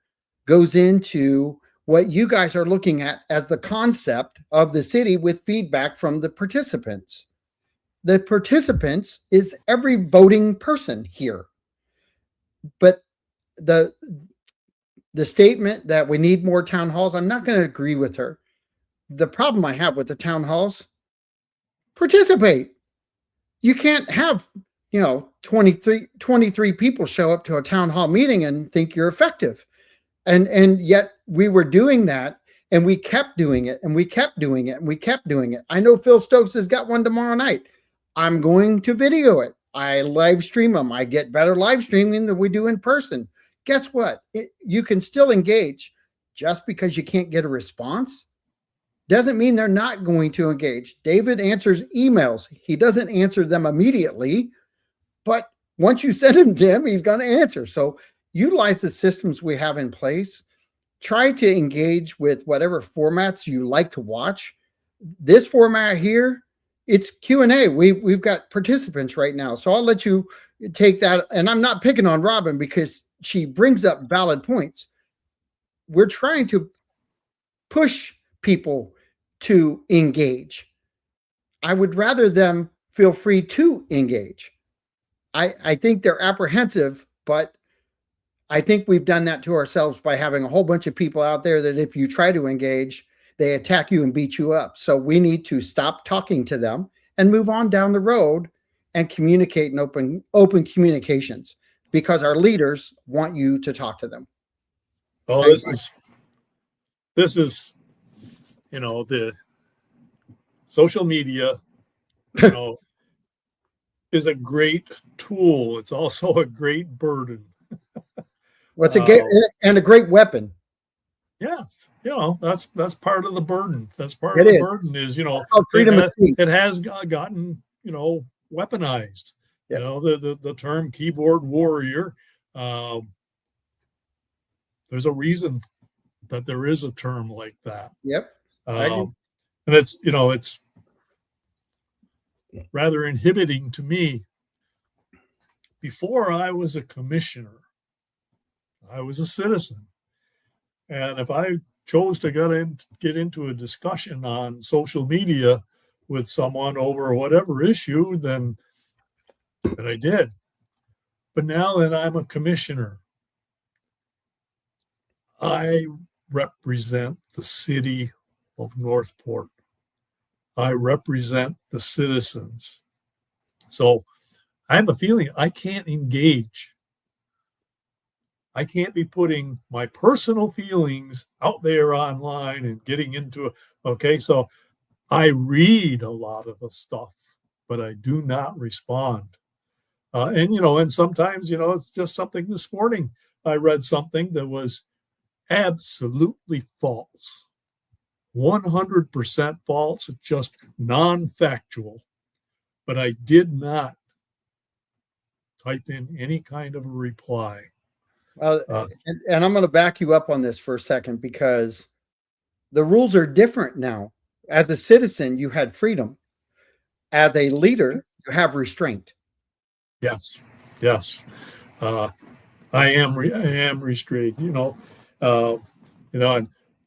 goes into what you guys are looking at as the concept of the city with feedback from the participants. The participants is every voting person here. But the statement that we need more town halls, I'm not going to agree with her. The problem I have with the town halls, participate. You can't have, 23 people show up to a town hall meeting and think you're effective. And yet we were doing that, and we kept doing it, and we kept doing it, and we kept doing it. I know Phil Stokes has got one tomorrow night. I'm going to video it. I live stream them. I get better live streaming than we do in person. Guess what? You can still engage. Just because you can't get a response doesn't mean they're not going to engage. David answers emails. He doesn't answer them immediately, but once you send him to him, he's going to answer. So utilize the systems we have in place. Try to engage with whatever formats you like to watch. This format here, it's Q&A. We've got participants right now. So I'll let you take that. And I'm not picking on Robin because she brings up valid points. We're trying to push people to engage. I would rather them feel free to engage. I think they're apprehensive, but I think we've done that to ourselves by having a whole bunch of people out there that if you try to engage, they attack you and beat you up. So we need to stop talking to them and move on down the road and communicate in open communications, because our leaders want you to talk to them. Oh, this is, the social media, is a great tool. It's also a great burden. Well, it's a great weapon. Yes, that's part of the burden. That's part of the burden is, freedom of speech. It has gotten, weaponized. Yep. The term keyboard warrior. There's a reason that there is a term like that. Yep. And it's rather inhibiting to me. Before I was a commissioner, I was a citizen. And if I chose to get into a discussion on social media with someone over whatever issue, then I did. But now that I'm a commissioner, I represent the city of Northport. I represent the citizens. So I have a feeling I can't engage. I can't be putting my personal feelings out there online and getting into it. Okay, so I read a lot of the stuff, but I do not respond. And sometimes, it's just something. This morning I read something that was absolutely false. 100% false. It's just non-factual. But I did not type in any kind of a reply. And I'm going to back you up on this for a second, because the rules are different now. As a citizen, you had freedom. As a leader, you have restraint. Yes. I am restrained. And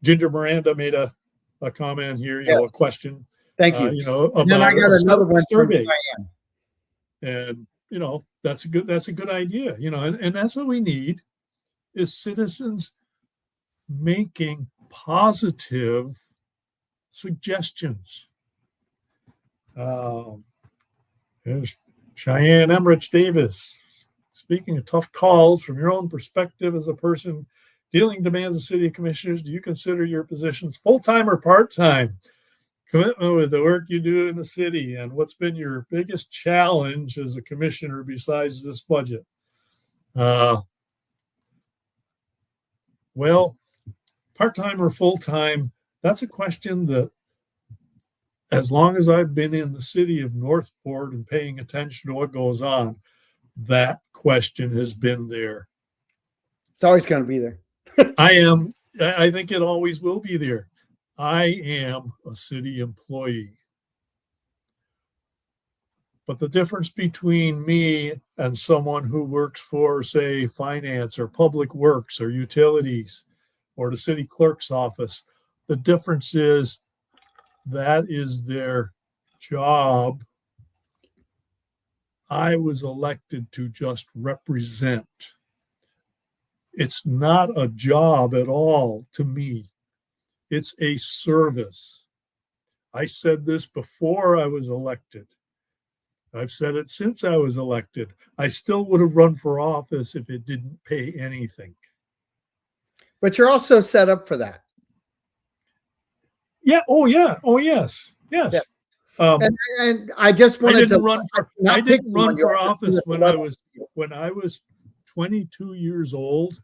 Ginger Miranda made a comment here. A question. Thank you. About and then I got another one survey. From And that's a good idea. And that's what we need, is citizens making positive suggestions. There's Cheyenne Emmerich Davis. Speaking of tough calls, from your own perspective as a person dealing demands of city commissioners, do you consider your positions full-time or part-time? Commitment with the work you do in the city, and what's been your biggest challenge as a commissioner besides this budget? Well, part-time or full-time, that's a question that, as long as I've been in the city of Northport and paying attention to what goes on, that question has been there. It's always going to be there. I think it always will be there. I am a city employee. But the difference between me and someone who works for, say, finance or public works or utilities or the city clerk's office, the difference is that is their job. I was elected to just represent. It's not a job at all to me. It's a service. I said this before I was elected. I've said it since I was elected. I still would have run for office if it didn't pay anything. But you're also set up for that. Yeah. Oh, yeah. Oh, yes. Yes. Yeah. And I just wanted to run for. I didn't run for office when I was 22 years old.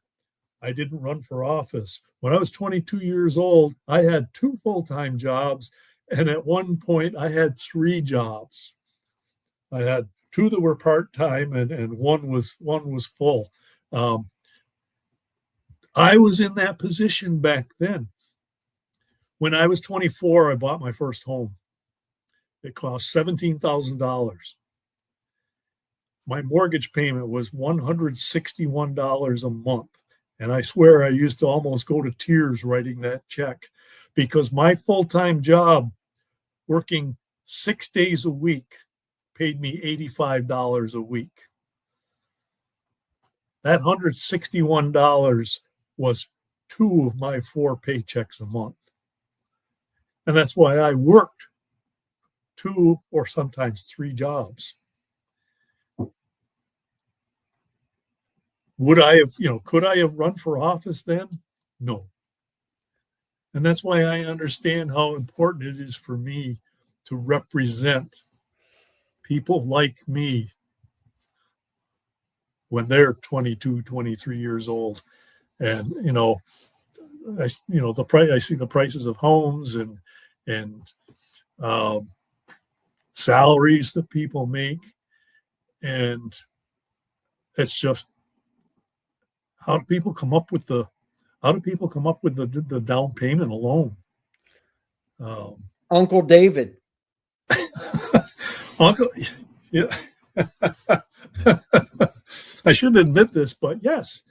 I didn't run for office. When I was 22 years old, I had 2 full-time jobs, and at one point, I had 3 jobs. I had 2 that were part-time, and one was full. I was in that position back then. When I was 24, I bought my first home. It cost $17,000. My mortgage payment was $161 a month. And I swear I used to almost go to tears writing that check, because my full-time job, working 6 days a week, paid me $85 a week. That $161 was 2 of my 4 paychecks a month. And that's why I worked 2 or sometimes 3 jobs. Would I have, could I have run for office then? No. And that's why I understand how important it is for me to represent people like me when they're 22, 23 years old. And, I see the prices of homes and salaries that people make. And it's just, how do people come up with the down payment alone? Uncle David. Uncle, yeah. I shouldn't admit this, but yes.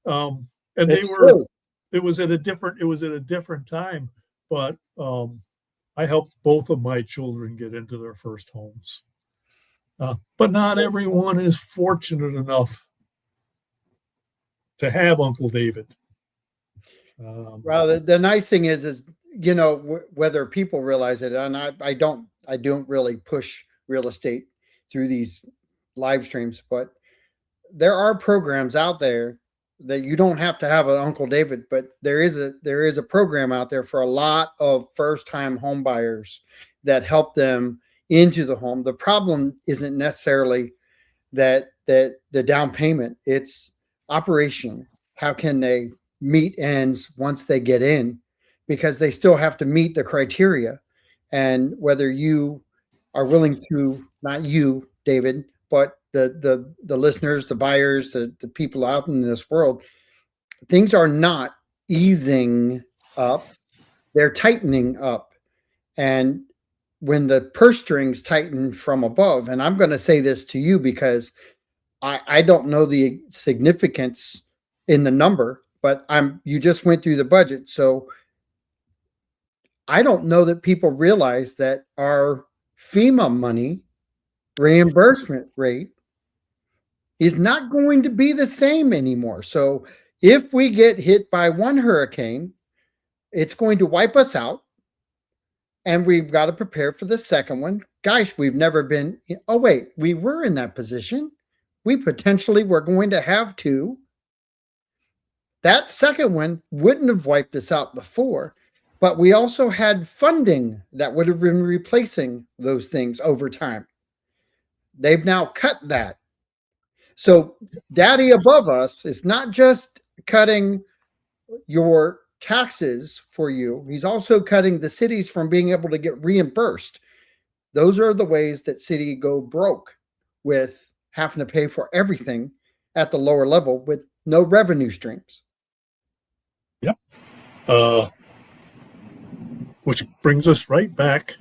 And it's true. It was at a different time, but I helped both of my children get into their first homes. But not everyone is fortunate enough to have Uncle David. Well, the nice thing is whether people realize it, and I don't really push real estate through these live streams, but there are programs out there that you don't have to have an Uncle David, but there is a program out there for a lot of first-time home buyers that help them into the home. The problem isn't necessarily that the down payment, it's operation. How can they meet ends once they get in? Because they still have to meet the criteria. And whether you are willing to, not you, David, but the listeners, the buyers, the people out in this world, things are not easing up. They're tightening up. And when the purse strings tighten from above, and I'm going to say this to you because I don't know the significance in the number, but you just went through the budget. So I don't know that people realize that our FEMA money reimbursement rate is not going to be the same anymore. So if we get hit by one hurricane, it's going to wipe us out. And we've got to prepare for the second one. Gosh, we've never been. Oh, wait, we were in that position. We potentially were going to have 2. That second one wouldn't have wiped us out before, but we also had funding that would have been replacing those things over time. They've now cut that. So daddy above us is not just cutting your taxes for you. He's also cutting the cities from being able to get reimbursed. Those are the ways that city go broke, with having to pay for everything at the lower level with no revenue streams. Yep. Which brings us right back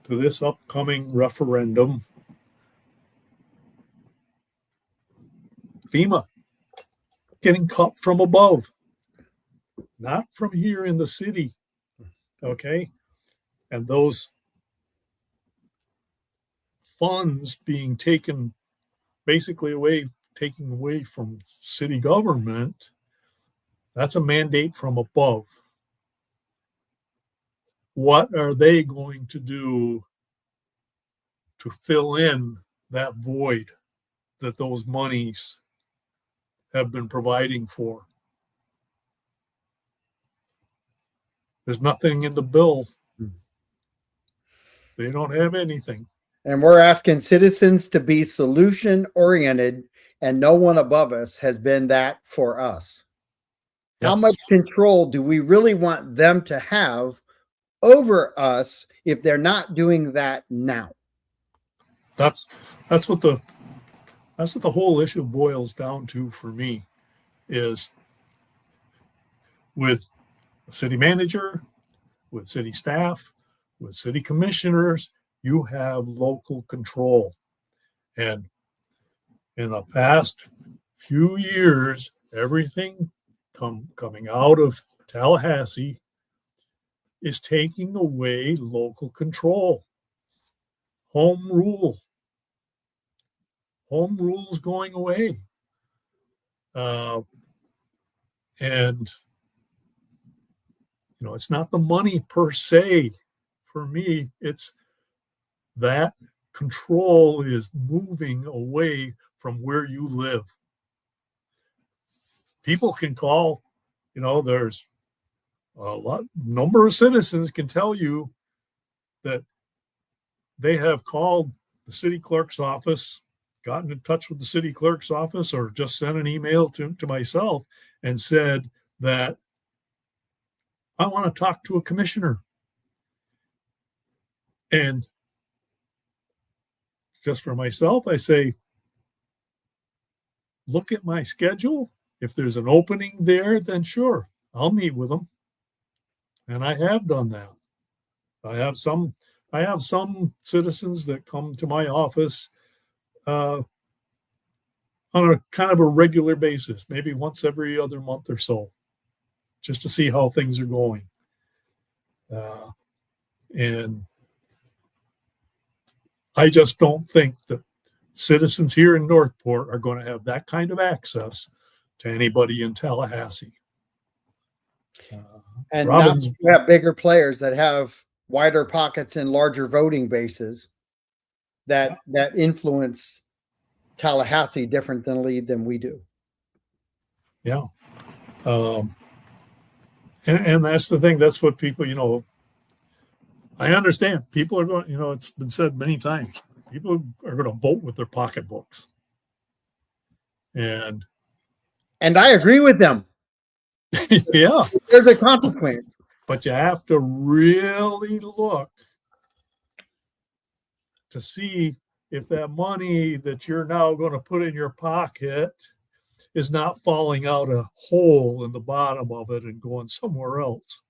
to this upcoming referendum. FEMA getting cut from above, not from here in the city. Okay. And those funds being taken taken away from city government, that's a mandate from above. What are they going to do to fill in that void that those monies have been providing for? There's nothing in the bill. They don't have anything. And we're asking citizens to be solution oriented, and no one above us has been that for us. Yes. How much control do we really want them to have over us if they're not doing that now? That's what the whole issue boils down to for me, is with a city manager, with city staff, with city commissioners, you have local control. And in the past few years, everything coming out of Tallahassee is taking away local control. Home rule is going away. And it's not the money per se. For me, it's that control is moving away from where you live. People can call, there's a number of citizens can tell you that they have called the city clerk's office, gotten in touch with the city clerk's office, or just sent an email to myself and said that I want to talk to a commissioner. And just for myself, I say, look at my schedule. If there's an opening there, then sure, I'll meet with them. And I have done that. I have some citizens that come to my office on a kind of a regular basis, maybe once every other month or so, just to see how things are going. And I just don't think that citizens here in Northport are going to have that kind of access to anybody in Tallahassee. And now you have bigger players that have wider pockets and larger voting bases that influence Tallahassee differently than we do. Yeah. And that's the thing. That's what people, I understand. People are going, it's been said many times, people are going to vote with their pocketbooks. And I agree with them. Yeah. There's a consequence. But you have to really look to see if that money that you're now going to put in your pocket is not falling out a hole in the bottom of it and going somewhere else.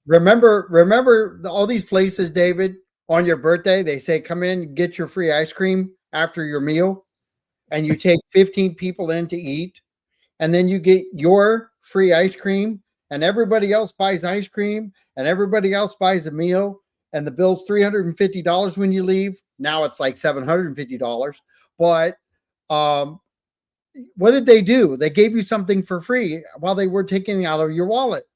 Remember all these places, David, on your birthday, they say, come in, get your free ice cream after your meal, and you take 15 people in to eat, and then you get your free ice cream, and everybody else buys ice cream, and everybody else buys a meal, and the bill's $350 when you leave. Now it's like $750. But what did they do? They gave you something for free while they were taking it out of your wallet.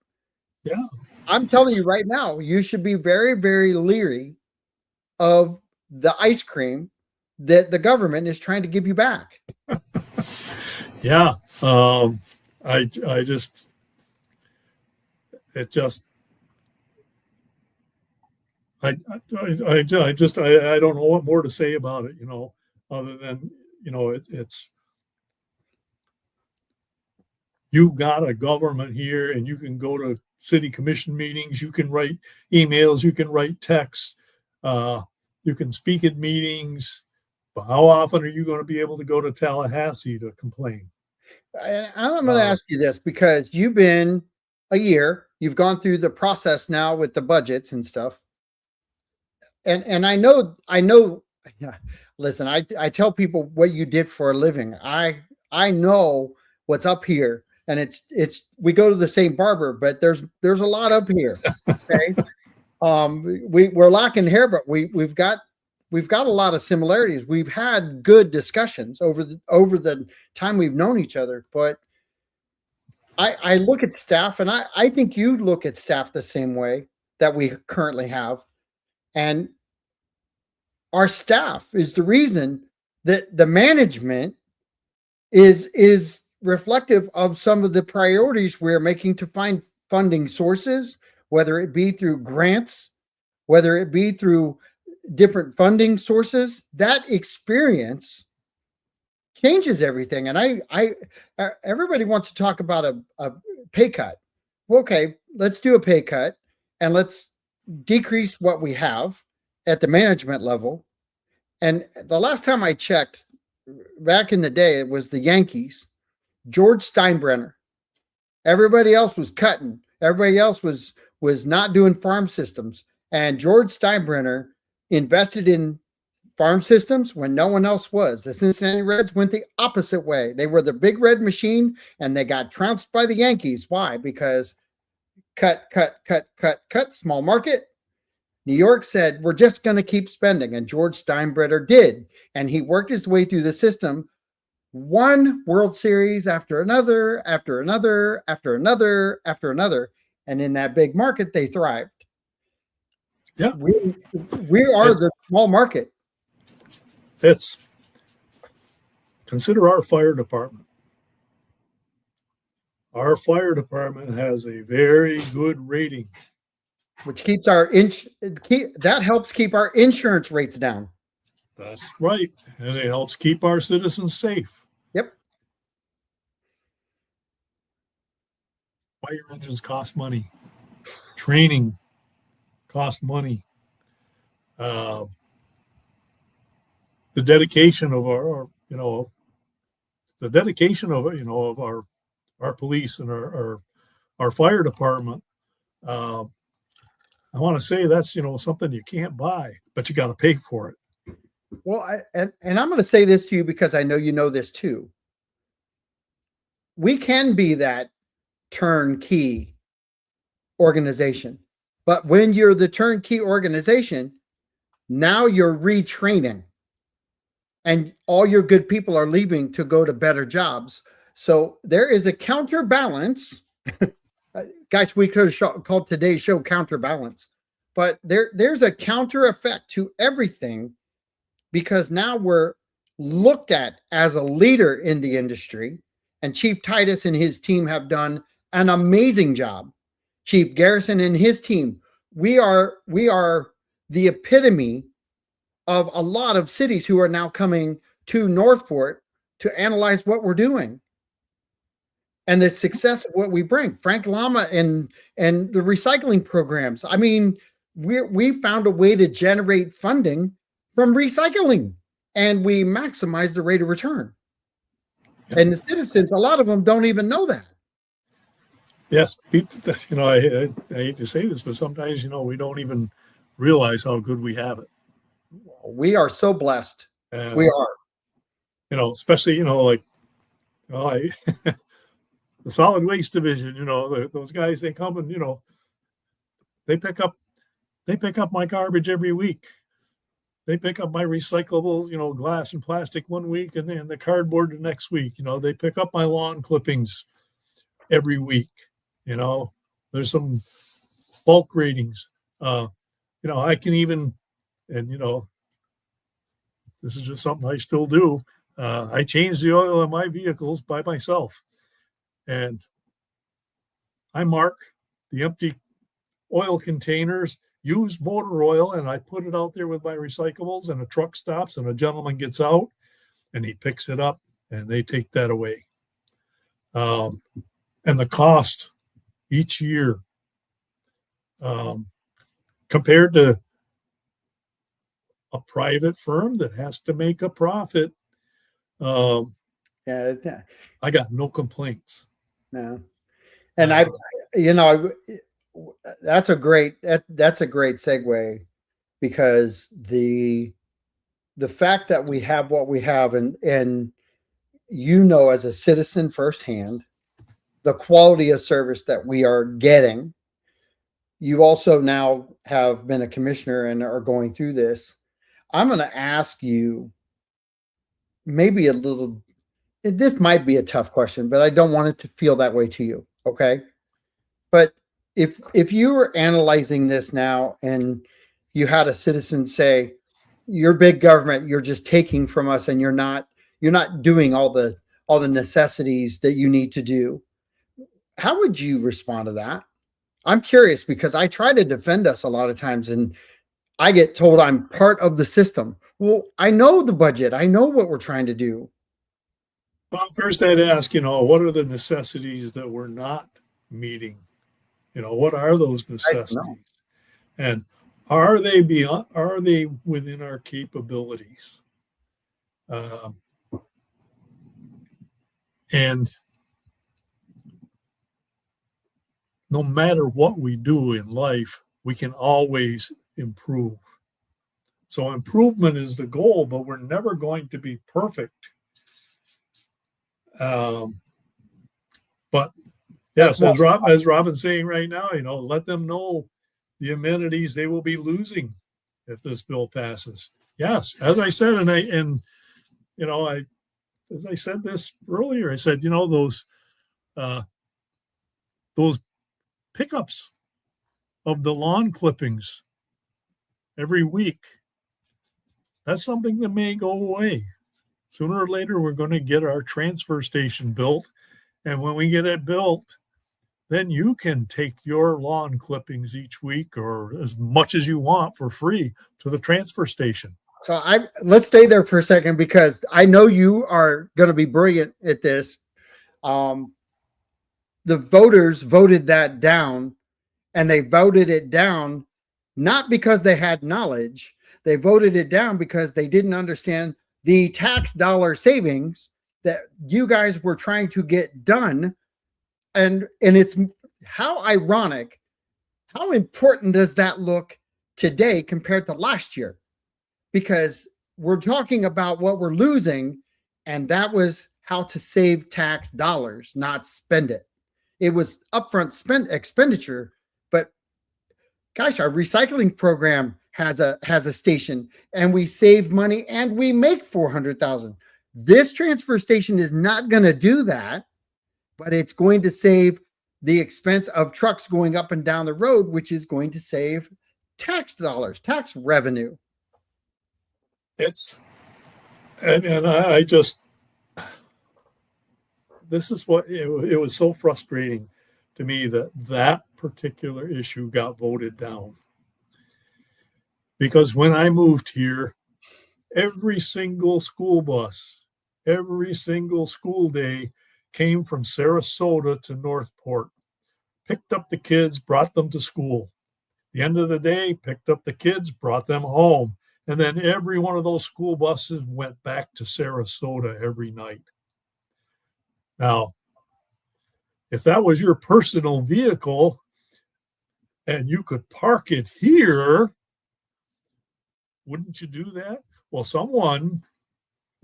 Yeah. I'm telling you right now, you should be very, very leery of the ice cream that the government is trying to give you back. Yeah. I don't know what more to say about it, other than, it's you've got a government here, and you can go to city commission meetings, you can write emails, you can write texts, you can speak at meetings. But how often are you going to be able to go to Tallahassee to complain? And I'm going to ask you this because you've been a year, you've gone through the process now with the budgets and stuff. And I know, yeah, listen, I tell people what you did for a living. I know what's up here, and it's we go to the same barber, but there's a lot up here. Okay. We're locking hair, but we've got a lot of similarities. We've had good discussions over the time we've known each other, but I look at staff, and I think you look at staff the same way that we currently have. And our staff is the reason that the management is reflective of some of the priorities we're making to find funding sources, whether it be through grants, whether it be through different funding sources. That experience changes everything. And everybody wants to talk about a pay cut. Okay, let's do a pay cut, and let's decrease what we have at the management level. And the last time I checked, back in the day, it was the Yankees, George Steinbrenner. Everybody else was cutting. Everybody else was not doing farm systems. And George Steinbrenner invested in farm systems when no one else was. The Cincinnati Reds went the opposite way. They were the big red machine, and they got trounced by the Yankees. Why? Because cut, small market. New York said, we're just going to keep spending. And George Steinbrenner did. And he worked his way through the system, one World Series after another, after another, after another, after another. And in that big market, they thrived. Yeah. We are the small market. Consider our fire department. Our fire department has a very good rating, which keeps that helps keep our insurance rates down. That's right. And it helps keep our citizens safe. Yep. Fire engines cost money. Training costs money. The dedication of our police and our fire department. I want to say that's, something you can't buy, but you got to pay for it. Well, and I'm going to say this to you because I know you know this too. We can be that turnkey organization, but when you're the turnkey organization, now you're retraining, and all your good people are leaving to go to better jobs. So there is a counterbalance. Guys, we could have called today's show Counterbalance, but there's a counter effect to everything, because now we're looked at as a leader in the industry, and Chief Titus and his team have done an amazing job. Chief Garrison and his team, we are the epitome of a lot of cities who are now coming to Northport to analyze what we're doing and the success of what we bring. Frank Lama and the recycling programs. I mean, we found a way to generate funding from recycling, and we maximize the rate of return. Yep. And the citizens, a lot of them don't even know that. Yes, people, I hate to say this, but sometimes, we don't even realize how good we have it. We are so blessed. We are. Especially, the solid waste division, those guys, they come and, they pick up my garbage every week. They pick up my recyclables, glass and plastic one week, and then the cardboard the next week. They pick up my lawn clippings every week. There's some bulk ratings. I can even, and, this is just something I still do. I change the oil on my vehicles by myself. And I mark the empty oil containers, used motor oil, and I put it out there with my recyclables, and a truck stops and a gentleman gets out and he picks it up and they take that away. and the cost each year compared to a private firm that has to make a profit, Yeah. I got no complaints. No. And I, that's a great segue, because the fact that we have what we have, and as a citizen firsthand, the quality of service that we are getting. You also now have been a commissioner and are going through this. I'm going to ask you maybe a little, this might be a tough question, but I don't want it to feel that way to you. Okay. But if you were analyzing this now and you had a citizen say, "You're big government, you're just taking from us, and you're not doing all the necessities that you need to do," how would you respond to that? I'm curious, because I try to defend us a lot of times and I get told I'm part of the system. Well, I know the budget. I know what we're trying to do. Well, first I'd ask, what are the necessities that we're not meeting? What are those necessities? And are they within our capabilities? And no matter what we do in life, we can always improve. So improvement is the goal, but we're never going to be perfect. But yes, as Robin's saying right now, let them know the amenities they will be losing if this bill passes. Yes, as I said, as I said this earlier, I said, those pickups of the lawn clippings every week, that's something that may go away. Sooner or later, we're going to get our transfer station built. And when we get it built, then you can take your lawn clippings each week, or as much as you want for free, to the transfer station. So let's stay there for a second, because I know you are going to be brilliant at this. The voters voted that down, and they voted it down not because they had knowledge. They voted it down because they didn't understand the tax dollar savings that you guys were trying to get done. And it's how ironic, how important does that look today compared to last year? Because we're talking about what we're losing, and that was how to save tax dollars, not spend it. It was upfront expenditure, but gosh, our recycling program has a station, and we save money and we make 400,000. This transfer station is not going to do that, but it's going to save the expense of trucks going up and down the road, which is going to save tax dollars, tax revenue. This is what it was so frustrating to me that particular issue got voted down. Because when I moved here, every single school bus, every single school day came from Sarasota to Northport, picked up the kids, brought them to school. At the end of the day, picked up the kids, brought them home. And then every one of those school buses went back to Sarasota every night. Now, if that was your personal vehicle and you could park it here, wouldn't you do that? Well, someone,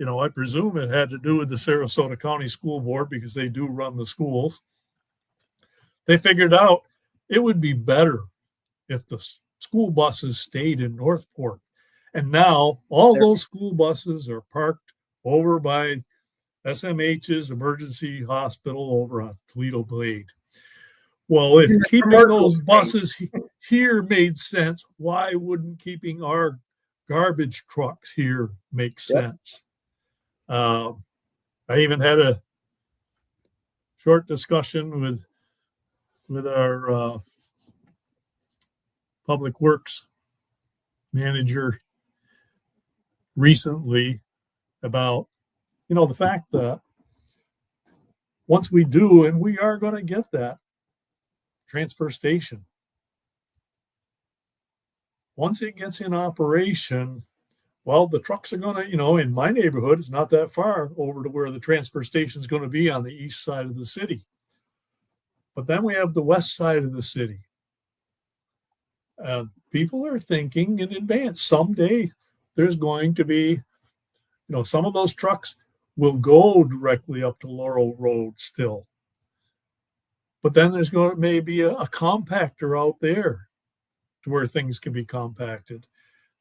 I presume it had to do with the Sarasota County School Board, because they do run the schools. They figured out it would be better if the school buses stayed in Northport. And now all those school buses are parked over by SMH's emergency hospital over on Toledo Blade. Well, if keeping those buses here made sense, why wouldn't keeping our garbage trucks here make sense? I even had a short discussion with our public works manager recently about the fact that once we do, and we are going to get that transfer station, once it gets in operation, well, the trucks are going to, in my neighborhood, it's not that far over to where the transfer station is going to be on the east side of the city. But then we have the west side of the city. People are thinking in advance. Someday there's going to be, some of those trucks will go directly up to Laurel Road still. But then there's going to maybe a compactor out there to where things can be compacted.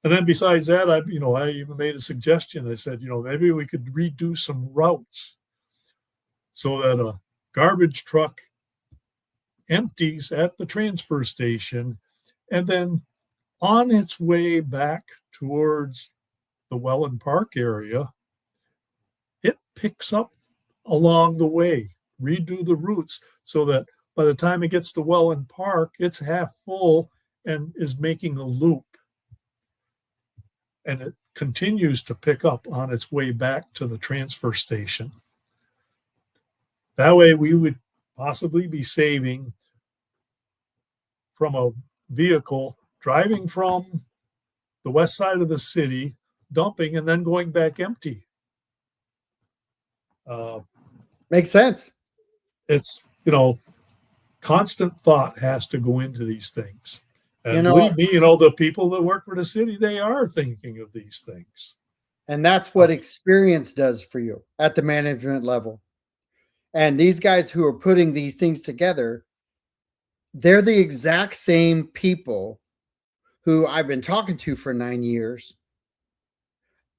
And then besides that, I even made a suggestion. I said, maybe we could redo some routes so that a garbage truck empties at the transfer station, and then on its way back towards the Welland Park area, it picks up along the way, redo the routes so that by the time it gets to Welland Park, it's half full and is making a loop. And it continues to pick up on its way back to the transfer station. That way we would possibly be saving from a vehicle driving from the west side of the city, dumping, and then going back empty. Makes sense. It's, constant thought has to go into these things. And believe me, the people that work for the city, they are thinking of these things. And that's what experience does for you at the management level. And these guys who are putting these things together, they're the exact same people who I've been talking to for 9 years.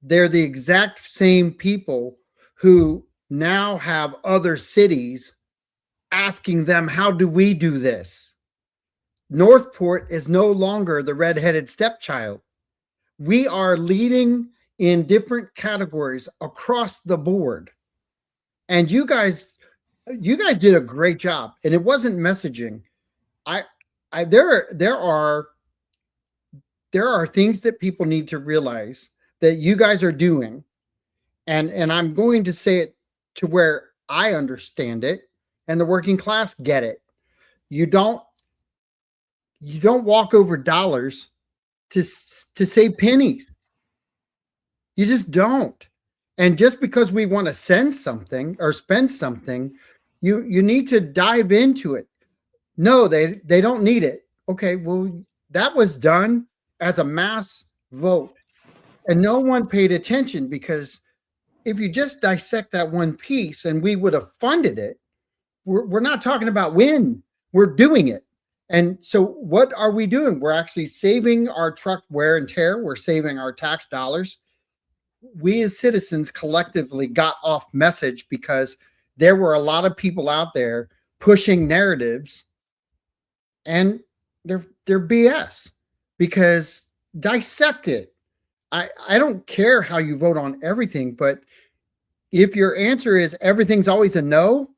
They're the exact same people who now have other cities asking them, how do we do this? Northport is no longer the redheaded stepchild. We are leading in different categories across the board. And you guys did a great job. And it wasn't messaging. There are things that people need to realize that you guys are doing. And I'm going to say it to where I understand it and the working class get it. You don't walk over dollars to save pennies. You just don't. And just because we want to send something or spend something, you need to dive into it. No, they don't need it. Okay, well, that was done as a mass vote. And no one paid attention, because if you just dissect that one piece and we would have funded it, we're not talking about when, we're doing it. And so what are we doing? We're actually saving our truck wear and tear. We're saving our tax dollars. We as citizens collectively got off message because there were a lot of people out there pushing narratives, and they're BS. Because dissect it. I don't care how you vote on everything, but if your answer is everything's always a no,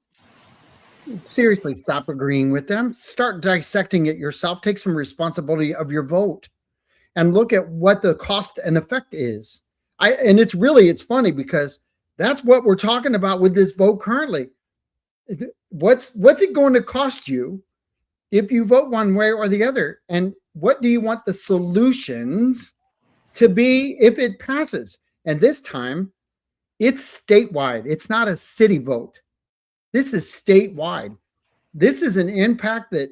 seriously, stop agreeing with them. Start dissecting it yourself. Take some responsibility of your vote and look at what the cost and effect is. And it's funny because that's what we're talking about with this vote currently. What's it going to cost you if you vote one way or the other? And what do you want the solutions to be if it passes? And this time, it's statewide. It's not a city vote. This is statewide. This is an impact that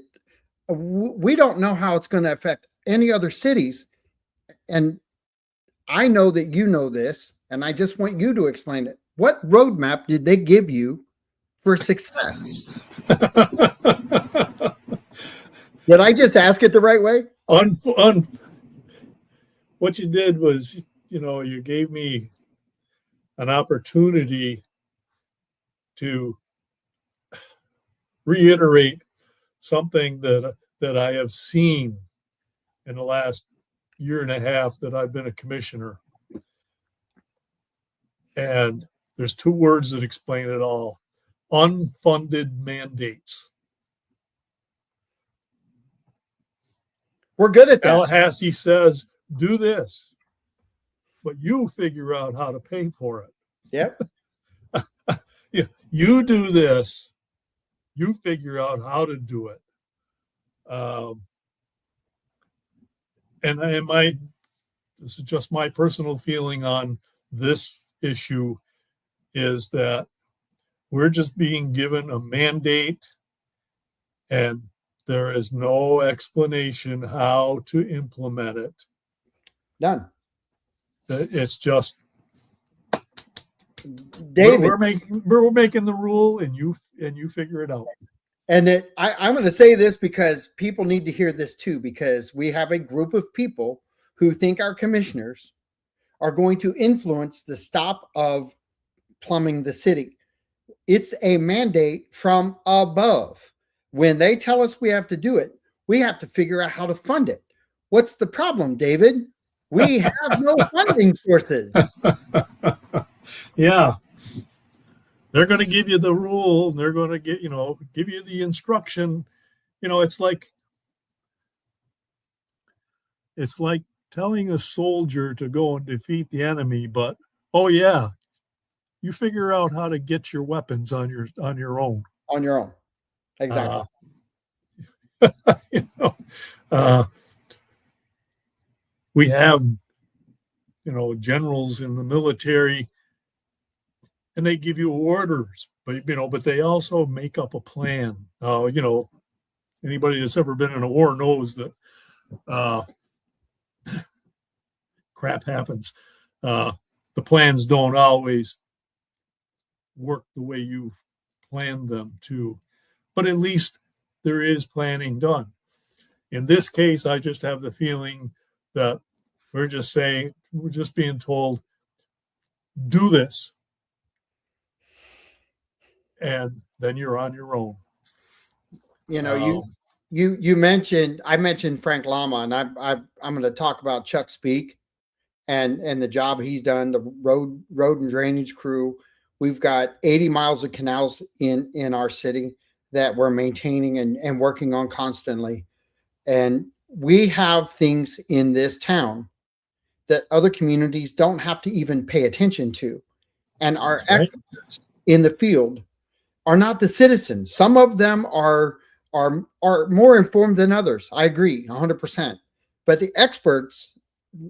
we don't know how it's going to affect any other cities. And I know that you know this, and I just want you to explain it. What roadmap did they give you for success? Did I just ask it the right way? What you did was, you gave me an opportunity to reiterate something that I have seen in the last year and a half that I've been a commissioner. And there's two words that explain it all: unfunded mandates. We're good at that. Tallahassee says, do this, but you figure out how to pay for it. Yep. Yeah, you do this, you figure out how to do it. And this is just my personal feeling on this issue, is that we're just being given a mandate and there is no explanation how to implement it. None. It's just David, we're making the rule and you figure it out. and I'm going to say this because people need to hear this too, because we have a group of people who think our commissioners are going to influence the stop of plumbing the city. It's a mandate from above. When they tell us we have to do it, we have to figure out how to fund it. What's the problem, David? We have no funding sources. Yeah. They're going to give you the rule. They're going to give you the instruction. It's like telling a soldier to go and defeat the enemy, but oh yeah, you figure out how to get your weapons on your own. On your own. Exactly. We have, generals in the military, and they give you orders, but they also make up a plan. Anybody that's ever been in a war knows that crap happens. The plans don't always work the way you planned them to, but at least there is planning done. In this case, I just have the feeling that we're just being told, do this, and then you're on your own. You mentioned, I mentioned Frank Lama, and I'm going to talk about Chuck Speak and the job he's done, the road and drainage crew. We've got 80 miles of canals in our city that we're maintaining and working on constantly. And we have things in this town that other communities don't have to even pay attention to. And our experts in the field are not the citizens. Some of them are more informed than others. I agree 100%. But the experts,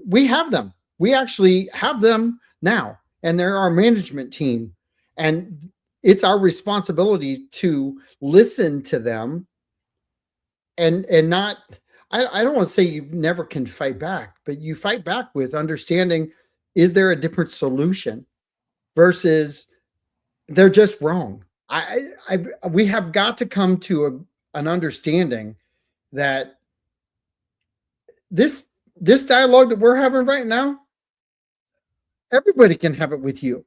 we have them. We actually have them now, and they're our management team. And it's our responsibility to listen to them and not, I don't want to say you never can fight back, but you fight back with understanding, is there a different solution versus they're just wrong. We have got to come to an understanding that this dialogue that we're having right now, everybody can have it with you.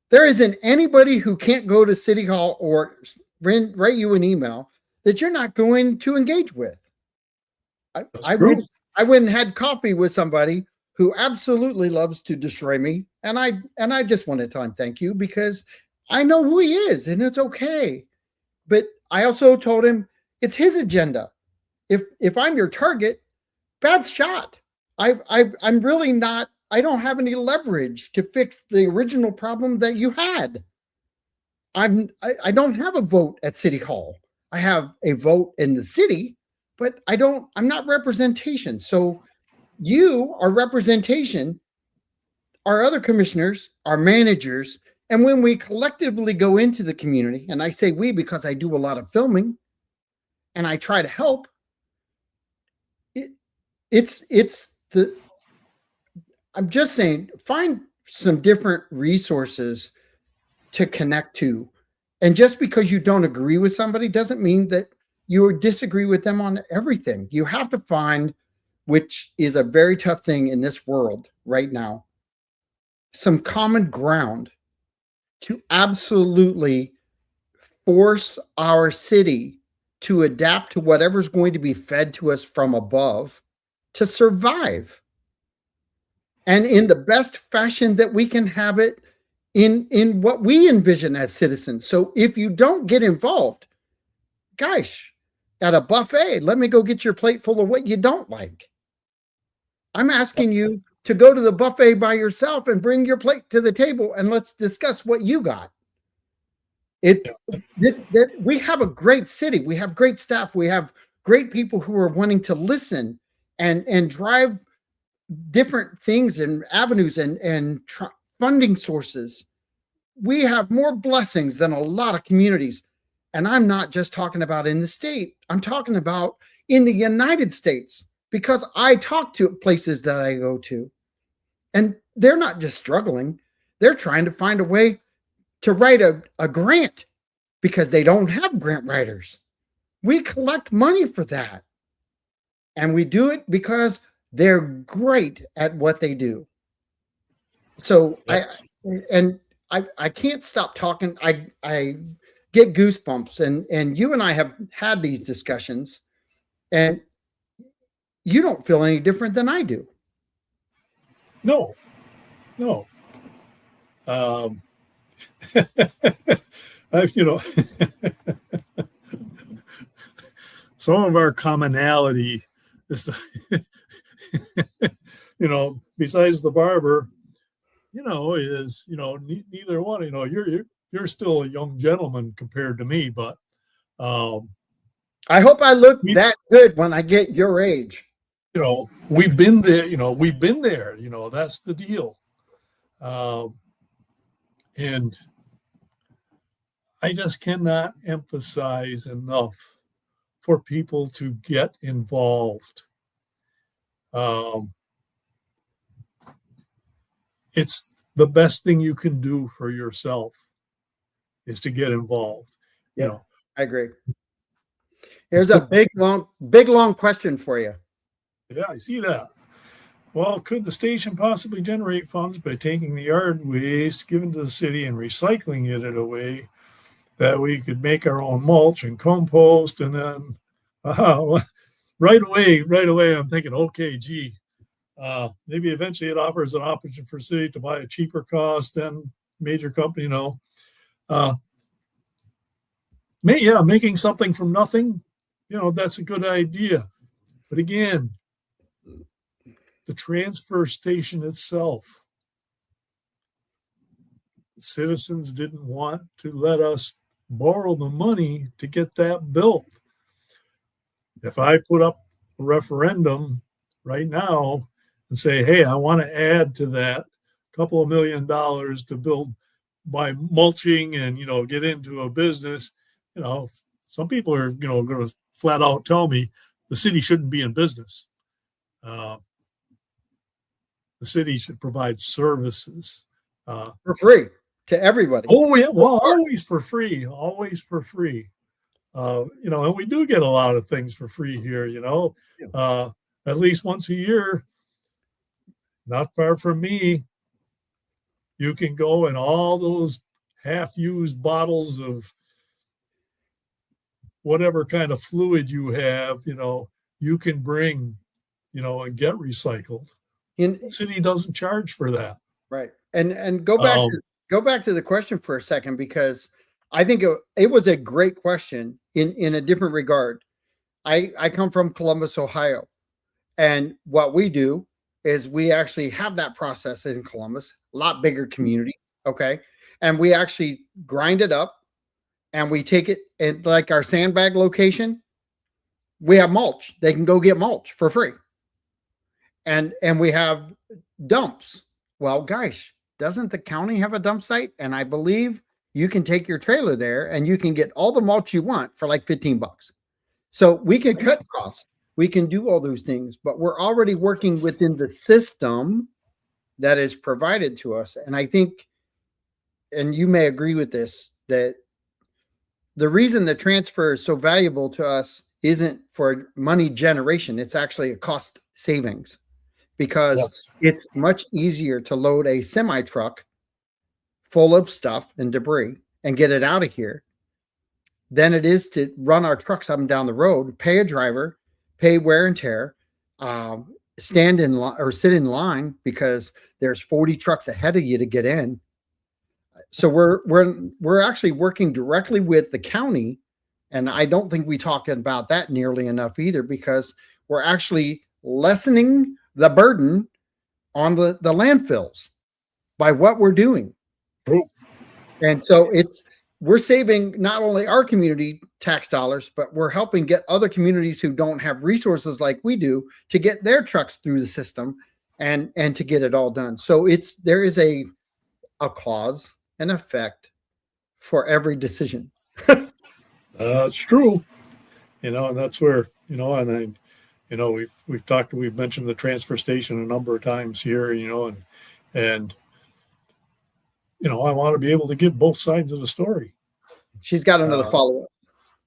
There isn't anybody who can't go to City Hall or write you an email that you're not going to engage with. I went and had coffee with somebody who absolutely loves to destroy me, and I just want to tell him thank you, because I know who he is, and it's okay. But I also told him it's his agenda. If I'm your target, bad shot. I'm really not. I don't have any leverage to fix the original problem that you had. I don't have a vote at City Hall. I have a vote in the city, but I'm not representation. So you are representation. Our other commissioners are managers. And when we collectively go into the community, and I say we because I do a lot of filming and I try to help, I'm just saying, find some different resources to connect to. And just because you don't agree with somebody doesn't mean that you disagree with them on everything. You have to find, which is a very tough thing in this world right now, some common ground to absolutely force our city to adapt to whatever's going to be fed to us from above to survive. And in the best fashion that we can have it in what we envision as citizens. So if you don't get involved, gosh, at a buffet, let me go get your plate full of what you don't like. I'm asking you to go to the buffet by yourself and bring your plate to the table and let's discuss what you got. It that we have a great city. We have great staff. We have great people who are wanting to listen and drive different things and avenues and funding sources. We have more blessings than a lot of communities. And I'm not just talking about in the state. I'm talking about in the United States, because I talk to places that I go to, and they're not just struggling. They're trying to find a way to write a grant because they don't have grant writers. We collect money for that. And we do it because they're great at what they do. So I can't stop talking. I get goosebumps, and you and I have had these discussions, and you don't feel any different than I do. No. I've, some of our commonality is, besides the barber, is, neither one, you're still a young gentleman compared to me, but I hope I look that good when I get your age. We've been there, that's the deal. And I just cannot emphasize enough for people to get involved. It's the best thing you can do for yourself is to get involved. Yeah, I agree. Here's a big long question for you. Yeah, I see that. Well, could the station possibly generate funds by taking the yard waste given to the city and recycling it in a way that we could make our own mulch and compost? And then right away, I'm thinking, okay, gee, maybe eventually it offers an option for city to buy a cheaper cost than major company, making something from nothing, that's a good idea. But again, the transfer station itself, citizens didn't want to let us borrow the money to get that built. If I put up a referendum right now and say, hey, I want to add to that a couple of $1 million to build by mulching and, get into a business, some people are, going to flat out tell me the city shouldn't be in business. The city should provide services for free to everybody. Oh yeah, well, always for free. And we do get a lot of things for free here. At least once a year, not far from me, you can go and all those half-used bottles of whatever kind of fluid you have, you can bring, and get recycled. The city doesn't charge for that. Right. And go back to the question for a second, because I think it was a great question in a different regard. I come from Columbus, Ohio, and what we do is we actually have that process in Columbus, a lot bigger community. Okay. And we actually grind it up and we take it, and like our sandbag location, we have mulch. They can go get mulch for free. And we have dumps. Well, gosh, doesn't the county have a dump site? And I believe you can take your trailer there and you can get all the mulch you want for like $15. So we can cut costs. We can do all those things, but we're already working within the system that is provided to us. And I think, and you may agree with this, that the reason the transfer is so valuable to us isn't for money generation. It's actually a cost savings, because it's much easier to load a semi truck full of stuff and debris and get it out of here than it is to run our trucks up and down the road, pay a driver, pay wear and tear, stand in line or sit in line because there's 40 trucks ahead of you to get in. So we're actually working directly with the county, and I don't think we talk about that nearly enough either, because we're actually lessening the burden on the landfills by what we're doing. True. And so we're saving not only our community tax dollars, but we're helping get other communities who don't have resources like we do to get their trucks through the system and to get it all done. So there is a cause and effect for every decision. That's true. And that's where, we've mentioned the transfer station a number of times here, and I want to be able to give both sides of the story. She's got another follow-up.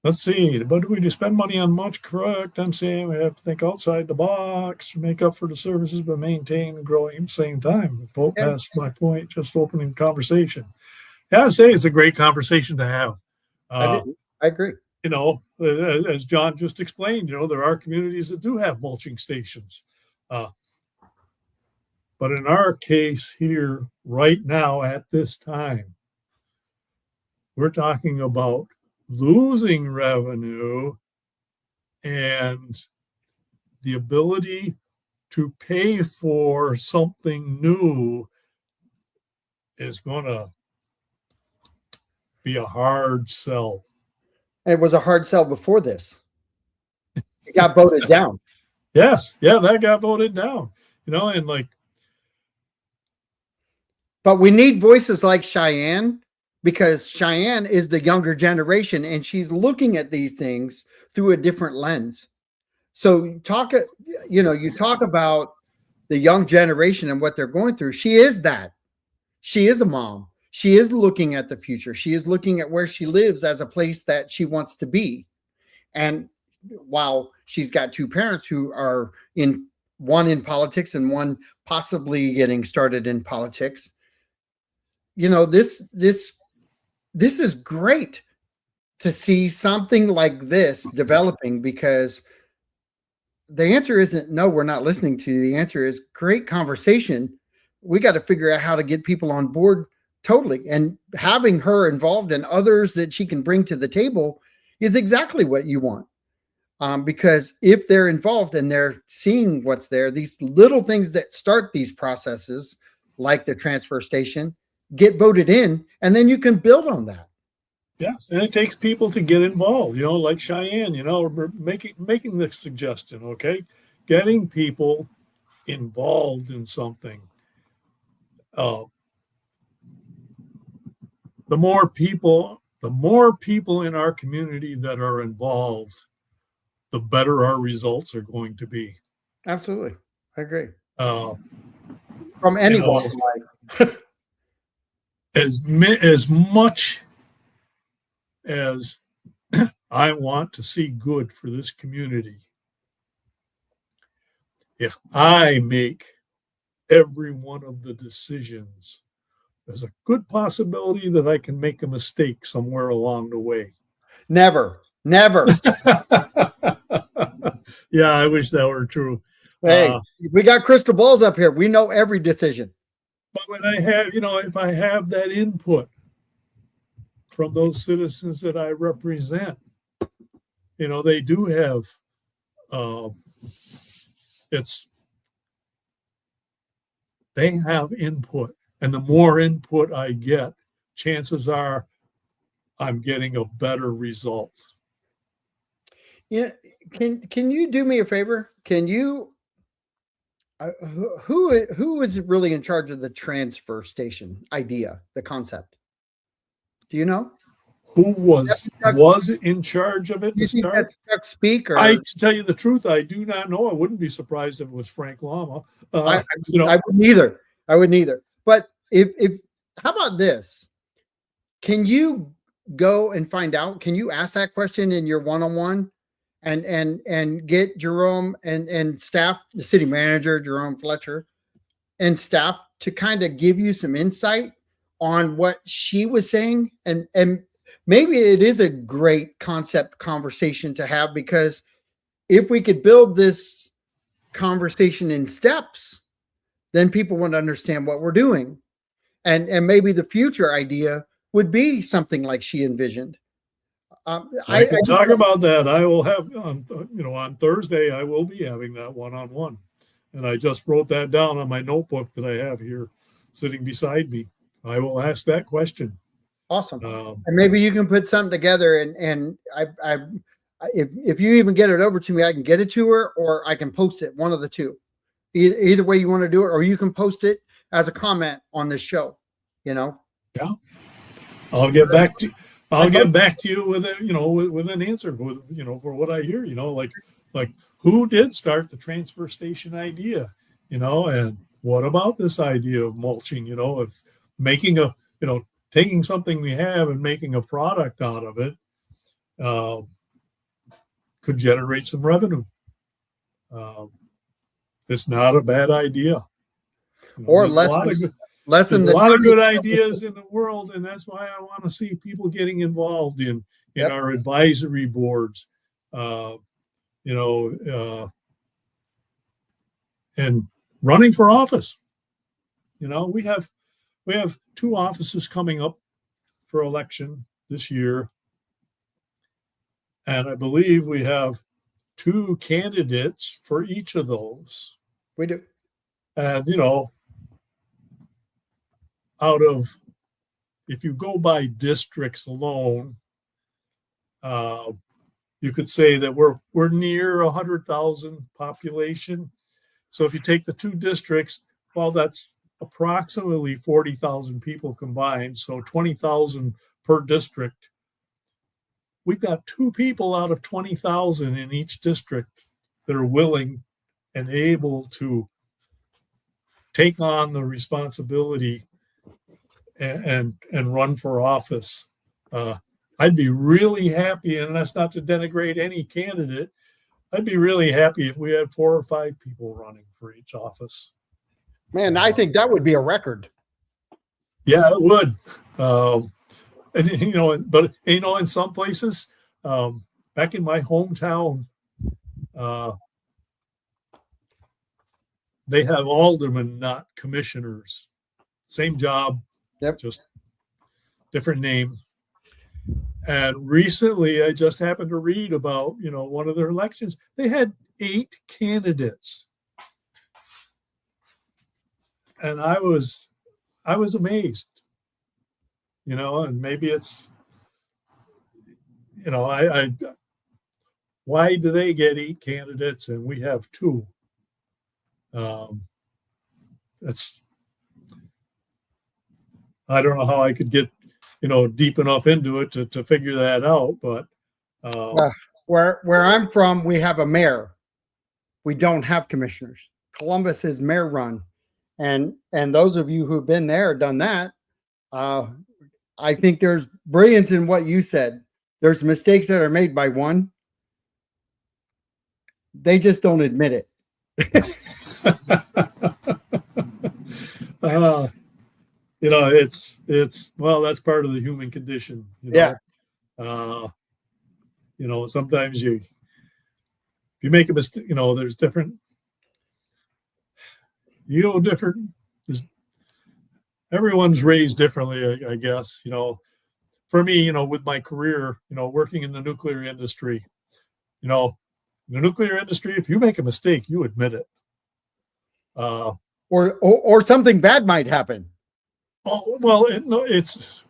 Let's see, but do we spend money on much? Correct. I'm saying we have to think outside the box, make up for the services, but maintain and grow at the same time. That's my point, just opening conversation. Yeah, I say it's a great conversation to have. I agree. As John just explained, there are communities that do have mulching stations. But in our case here, right now, at this time, we're talking about losing revenue and the ability to pay for something new is going to be a hard sell. It was a hard sell before this. It got voted down. Yes. Yeah, that got voted down. But we need voices like Cheyenne, because Cheyenne is the younger generation and she's looking at these things through a different lens. So you talk about the young generation and what they're going through. She is that. She is a mom. She is looking at the future. She is looking at where she lives as a place that she wants to be. And while she's got two parents who are one in politics and one possibly getting started in politics, this is great to see something like this developing, because the answer isn't no, we're not listening to you. The answer is great conversation. We got to figure out how to get people on board totally. And having her involved and others that she can bring to the table is exactly what you want. Because if they're involved and they're seeing what's there, these little things that start these processes, like the transfer station, get voted in, and then you can build on that. Yes, and it takes people to get involved, like Cheyenne, making the suggestion, okay? Getting people involved in something. The more people in our community that are involved, the better our results are going to be. Absolutely. I agree. From any walk of life. As much as I want to see good for this community, if I make every one of the decisions, there's a good possibility that I can make a mistake somewhere along the way. Never. Yeah, I wish that were true. Hey, we got crystal balls up here. We know every decision. But when I have, if I have that input from those citizens that I represent, they do have, they have input. And the more input I get, chances are I'm getting a better result. Yeah. Can you do me a favor? Can you, who is really in charge of the transfer station idea, the concept? Do you know? Who was in charge of it to start? Chuck Speak? Or? To tell you the truth, I do not know. I wouldn't be surprised if it was Frank Lama. I wouldn't either. But if how about this? Can you go and find out? Can you ask that question in your one-on-one and get Jerome and staff, the city manager, Jerome Fletcher, and staff to kind of give you some insight on what she was saying? And maybe it is a great concept conversation to have, because if we could build this conversation in steps, then people would understand what we're doing. And maybe the future idea would be something like she envisioned. I can talk about that. I will have on Thursday, I will be having that one-on-one. And I just wrote that down on my notebook that I have here sitting beside me. I will ask that question. Awesome. Um, And maybe you can put something together, and if you even get it over to me, I can get it to her, or I can post it. One of the two. Either way you want to do it, or you can post it as a comment on this show. You know. yeah, I'll get back to I'd like. you with a with an answer with for what I hear. Like who did start the transfer station idea? And what about this idea of mulching? Of making a taking something we have and making a product out of it could generate some revenue. It's not a bad idea. Or There's a lot of lessen there's a the lot of time. good ideas in the world, and that's why I want to see people getting involved in Yep. our advisory boards, and running for office. We have 2 offices coming up for election this year, and I believe we have 2 candidates for each of those. We do. And out of, if you go by districts alone, you could say that we're near 100,000 population. So if you take the 2 districts, well, that's approximately 40,000 people combined. So 20,000 per district. We've got 2 people out of 20,000 in each district that are willing and able to take on the responsibility and run for office. I'd be really happy, and that's not to denigrate any candidate. I'd be really happy if we had 4 or 5 people running for each office. Man, I think that would be a record. Yeah, it would. But in some places, back in my hometown, they have aldermen, not commissioners. Same job, Yep. just different name. And recently, I just happened to read about, one of their elections. They had 8 candidates, and I was amazed. And maybe it's, why do they get 8 candidates and we have 2? I don't know how I could get deep enough into it to figure that out, but where I'm from, we have a mayor. We don't have commissioners. Columbus is mayor run, and those of you who've been there, done that, I think there's brilliance in what you said. There's mistakes that are made by one. They just don't admit it. It's well, that's part of the human condition. Yeah. Sometimes if you make a mistake, there's different. Everyone's raised differently, I guess. For me, with my career, working in the nuclear industry, the nuclear industry, if you make a mistake, you admit it. Or something bad might happen. Oh, well, it's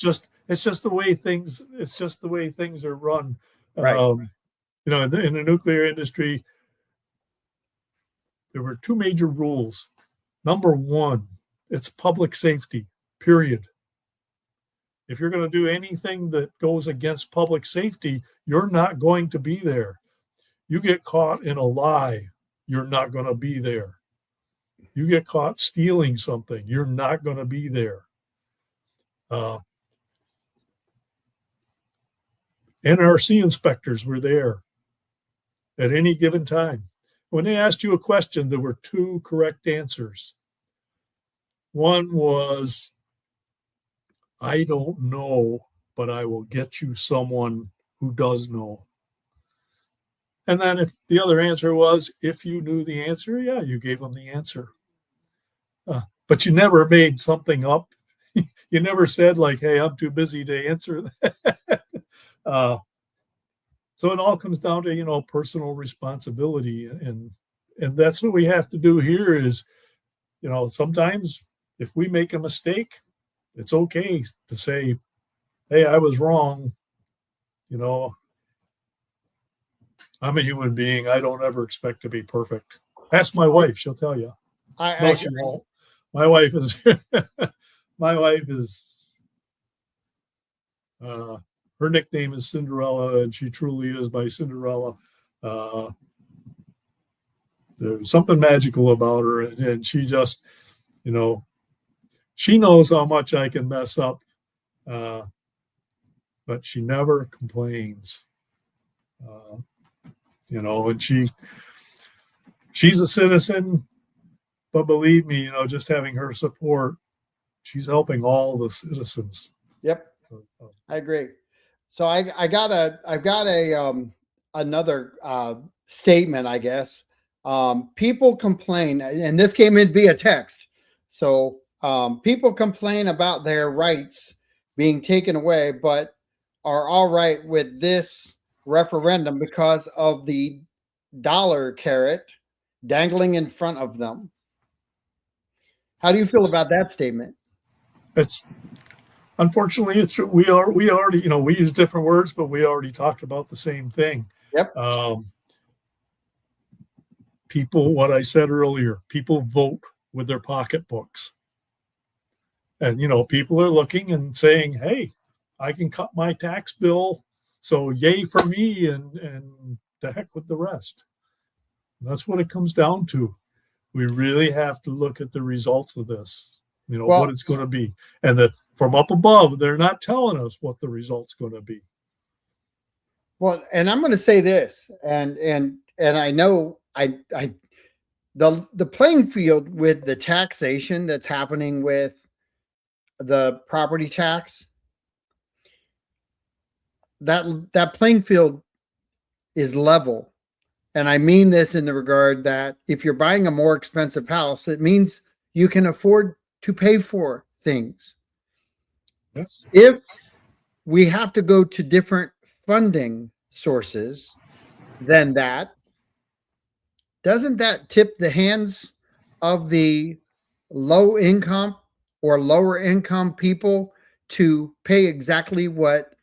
just the way things are run. Right. In the nuclear industry, there were 2 major rules. Number 1, it's public safety, period. If you're going to do anything that goes against public safety, you're not going to be there. You get caught in a lie, you're not going to be there. You get caught stealing something, you're not going to be there. NRC inspectors were there at any given time. When they asked you a question, there were 2 correct answers. One was, I don't know, but I will get you someone who does know. And then if the other answer was, if you knew the answer, yeah, you gave them the answer. But you never made something up. You never said like, hey, I'm too busy to answer that. So it all comes down to, personal responsibility. And that's what we have to do here is, sometimes if we make a mistake, it's okay to say, hey, I was wrong. You know, I'm a human being. I don't ever expect to be perfect. Ask my wife; she'll tell you. No, I she won't. My wife is. My wife is. Her nickname is Cinderella, and she truly is my Cinderella. There's something magical about her, and she just, you know, she knows how much I can mess up, but she never complains. You know, and she's a citizen, but believe me, you know, just having her support, she's helping all the citizens. Yep, I agree. So I've got a another statement, I guess. People complain, and this came in via text. So people complain about their rights being taken away, but are all right with this referendum because of the dollar carrot dangling in front of them. How do you feel about that statement? It's unfortunately it's we already, you know, we use different words, but we already talked about the same thing. Yep. People, what I said earlier, people vote with their pocketbooks. And, you know, people are looking and saying, hey, I can cut my tax bill. So yay for me, and the heck with the rest. And that's what it comes down to. We really have to look at the results of this, you know, what it's going to be. And from up above, they're not telling us what the result's going to be. Well, and I'm going to say this, and I know the playing field with the taxation that's happening with the property tax, that playing field is level. And I mean this in the regard that if you're buying a more expensive house, it means you can afford to pay for things. Yes. If we have to go to different funding sources than that, doesn't that tip the hands of the low income or lower income people to pay exactly what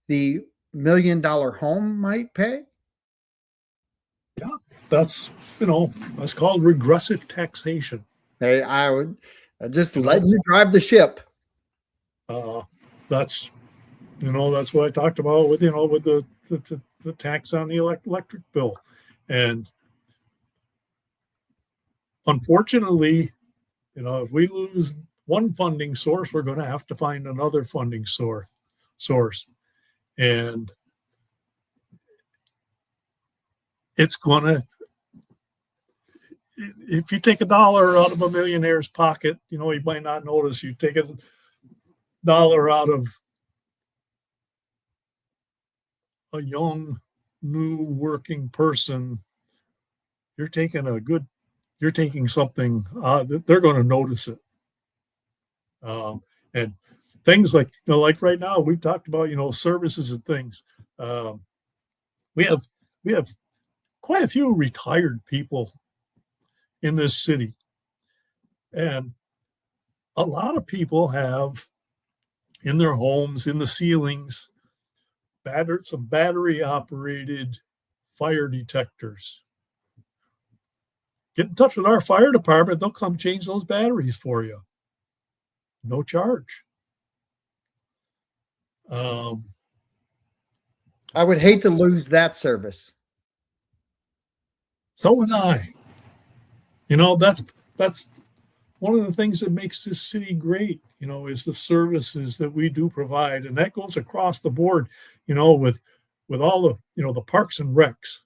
the $1 million home might pay? Yeah, that's, you know, that's called regressive taxation. Hey, I would just let you drive the ship. That's, you know, that's what I talked about with, you know, with the tax on the electric bill. And unfortunately, you know, if we lose one funding source, we're going to have to find another funding source. And it's going to, if you take $1 out of a millionaire's pocket, you know, you might not notice. You take $1 out of a young, new working person, you're taking something that they're going to notice it. And things like, you know, like right now we've talked about, you know, services and things. We have quite a few retired people in this city, and a lot of people have in their homes, in the ceilings, some battery operated fire detectors. Get in touch with our fire department. They'll come change those batteries for you. No charge. I would hate to lose that service. So would I. You know, that's one of the things that makes this city great, you know, is the services that we do provide. And that goes across the board, you know, with all the, you know, the parks and recs.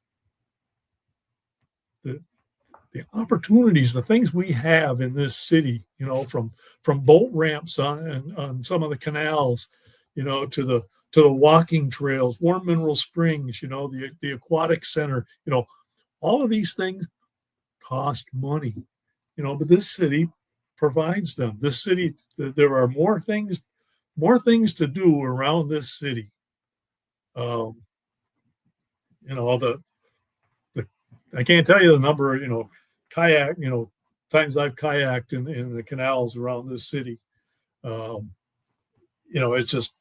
The opportunities, the things we have in this city, you know, from boat ramps on some of the canals, you know, to the walking trails, Warm Mineral Springs, you know, the aquatic center, you know, all of these things cost money, you know, but this city provides them. This city, there are more things to do around this city. You know, I can't tell you the number, you know, kayak, you know, times I've kayaked in the canals around this city. It's just,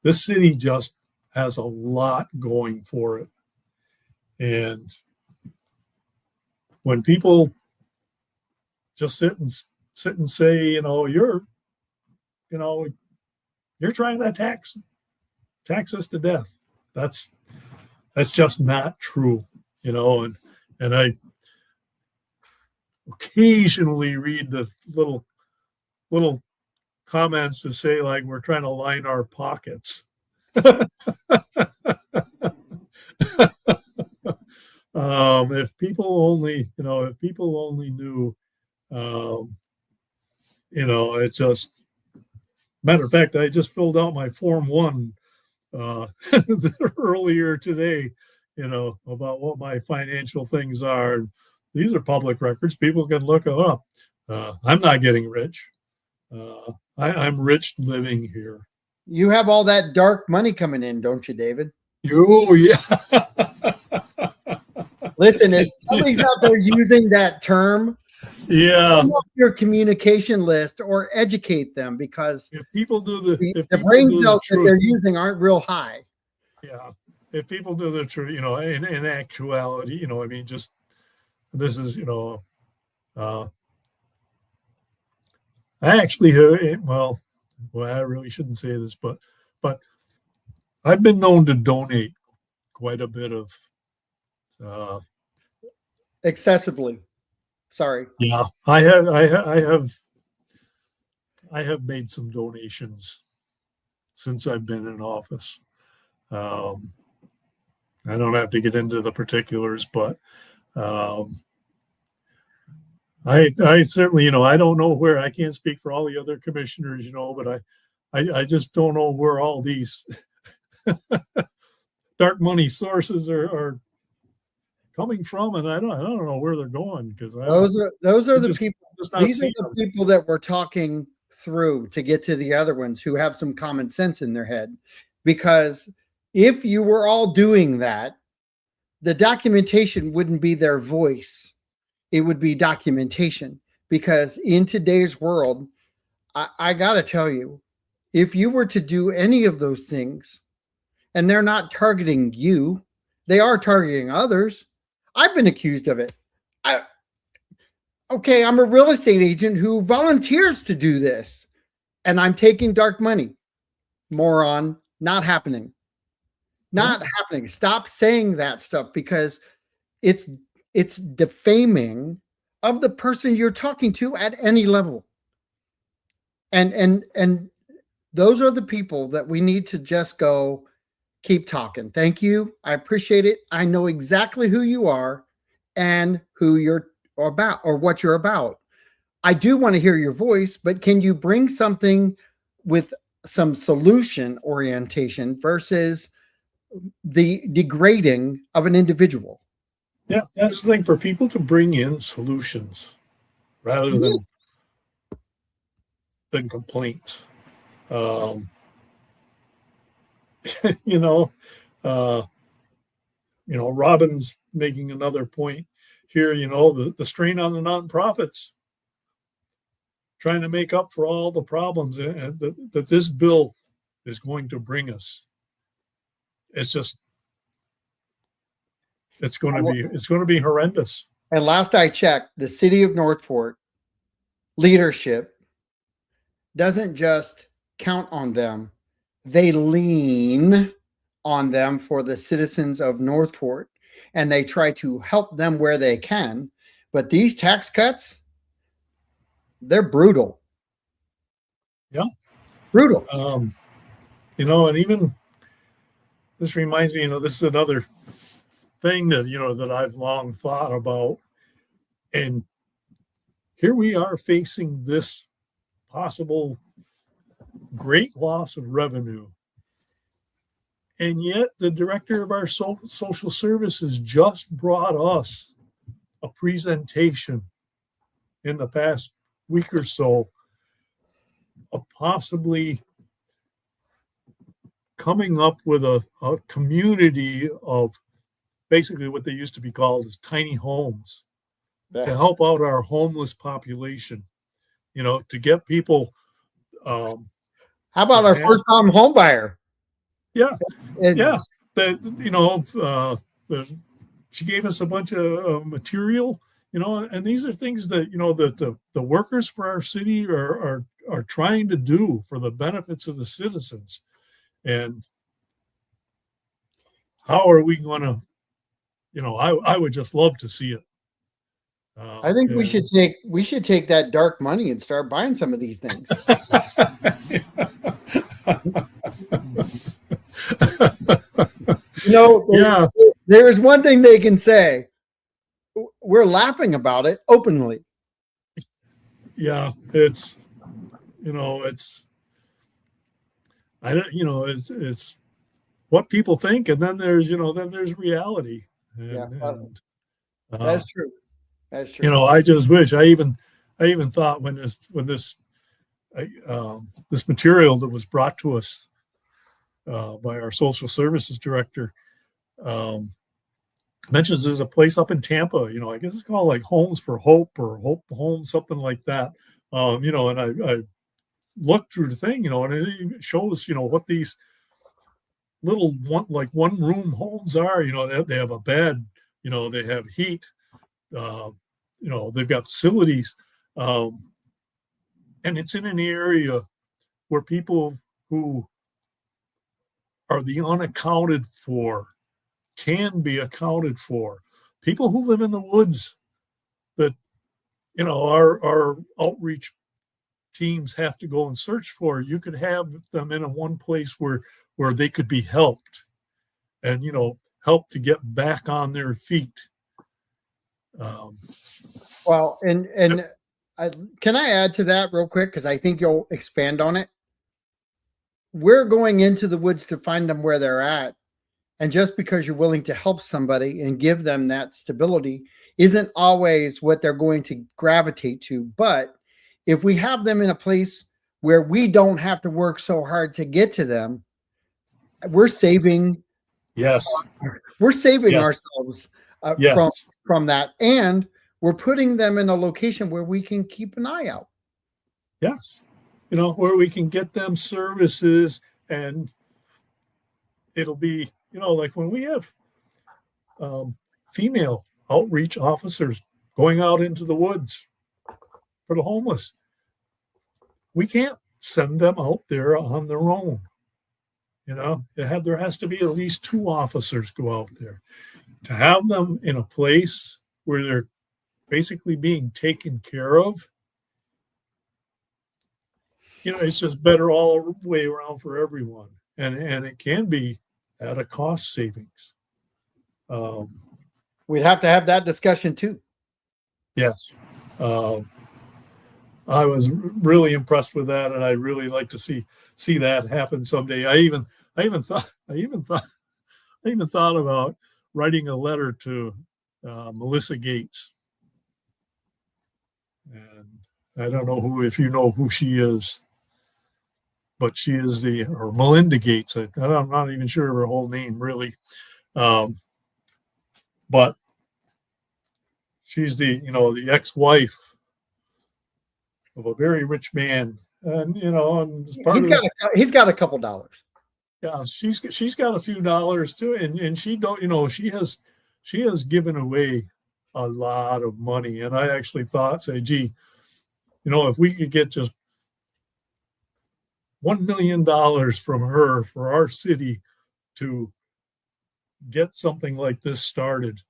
this city just has a lot going for it. And when people just sit and say, you're trying to tax us to death. That's just not true, and I occasionally read the little comments that say, like, we're trying to line our pockets. If people only knew, it's just, matter of fact, I just filled out my Form 1 earlier today, about what my financial things are. These are public records. People can look them up. I'm not getting rich. I'm rich living here. You have all that dark money coming in, don't you, David? Oh, yeah. Listen, if somebody's out there using that term, yeah, come up your communication list or educate them, because if people do the brain cells that they're using aren't real high. Yeah, if people do the truth, in actuality, just, this is, I actually heard, well, I really shouldn't say this, but I've been known to donate quite a bit of excessively. Sorry. Yeah, I have made some donations since I've been in office. I don't have to get into the particulars, but I certainly, I don't know where, I can't speak for all the other commissioners, but I just don't know where all these dark money sources are coming from, and I don't know where they're going, because those are the people. These are the people that we're talking through to get to the other ones who have some common sense in their head. Because if you were all doing that, the documentation wouldn't be their voice. It would be documentation. Because in today's world, I got to tell you, if you were to do any of those things, and they're not targeting you, they are targeting others. I've been accused of it. Okay, I'm a real estate agent who volunteers to do this, and I'm taking dark money. Moron, not happening. Not happening. Stop saying that stuff, because it's defaming of the person you're talking to at any level. And those are the people that we need to just go, keep talking. Thank you. I appreciate it. I know exactly who you are and who you're about, or what you're about. I do want to hear your voice, but can you bring something with some solution orientation versus the degrading of an individual? Yeah, that's the thing, for people to bring in solutions rather than complaints. Robin's making another point here, the strain on the nonprofits, trying to make up for all the problems that this bill is going to bring us. It's just, it's going to be horrendous. And last I checked, the city of Northport leadership doesn't just count on them, they lean on them for the citizens of Northport, and they try to help them where they can. But these tax cuts, they're brutal. Yeah. Brutal. And even this reminds me, this is another thing that, that I've long thought about. And here we are facing this possible great loss of revenue. And yet the director of our social services just brought us a presentation in the past week or so of possibly coming up with a community of basically what they used to be called as tiny homes to help out our homeless population, to get people. How about our first-time home buyer? Yeah. Yeah. She gave us a bunch of material, and these are things that, that the workers for our city are trying to do for the benefits of the citizens. And how are we going to, I would just love to see it. I think we should take that dark money and start buying some of these things. There's one thing they can say. We're laughing about it openly. Yeah, it's what people think, and then there's reality. That's true. That's true. I just wish I even thought when this material that was brought to us by our social services director mentions there's a place up in Tampa, I guess it's called like Homes for Hope or Hope Home, something like that. And I looked through the thing, and it shows, what these little one room homes are. They have a bed, they have heat, they've got facilities, and it's in an area where people who are the unaccounted for can be accounted for. People who live in the woods that, our outreach teams have to go and search for. You could have them in one place where they could be helped and, help to get back on their feet. Well, can I add to that real quick? Because I think you'll expand on it. We're going into the woods to find them where they're at. And just because you're willing to help somebody and give them that stability isn't always what they're going to gravitate to. But if we have them in a place where we don't have to work so hard to get to them, we're saving. Yes. We're saving ourselves from that. And we're putting them in a location where we can keep an eye out. Yes. Where we can get them services, and it'll be, like when we have female outreach officers going out into the woods for the homeless, we can't send them out there on their own. There has to be at least 2 officers go out there. To have them in a place where they're basically being taken care of, it's just better all the way around for everyone. And it can be at a cost savings. We'd have to have that discussion too. Yes. I was really impressed with that, and I'd really like to see that happen someday. I even thought about writing a letter to Melissa Gates. And I don't know if you know who she is, but she is or Melinda Gates. I'm not even sure of her whole name really. But she's the ex-wife of a very rich man. And, and he's got a couple dollars. Yeah. She's got a few dollars too. And she has given away a lot of money. And I actually gee, if we could get just $1 million from her for our city to get something like this started,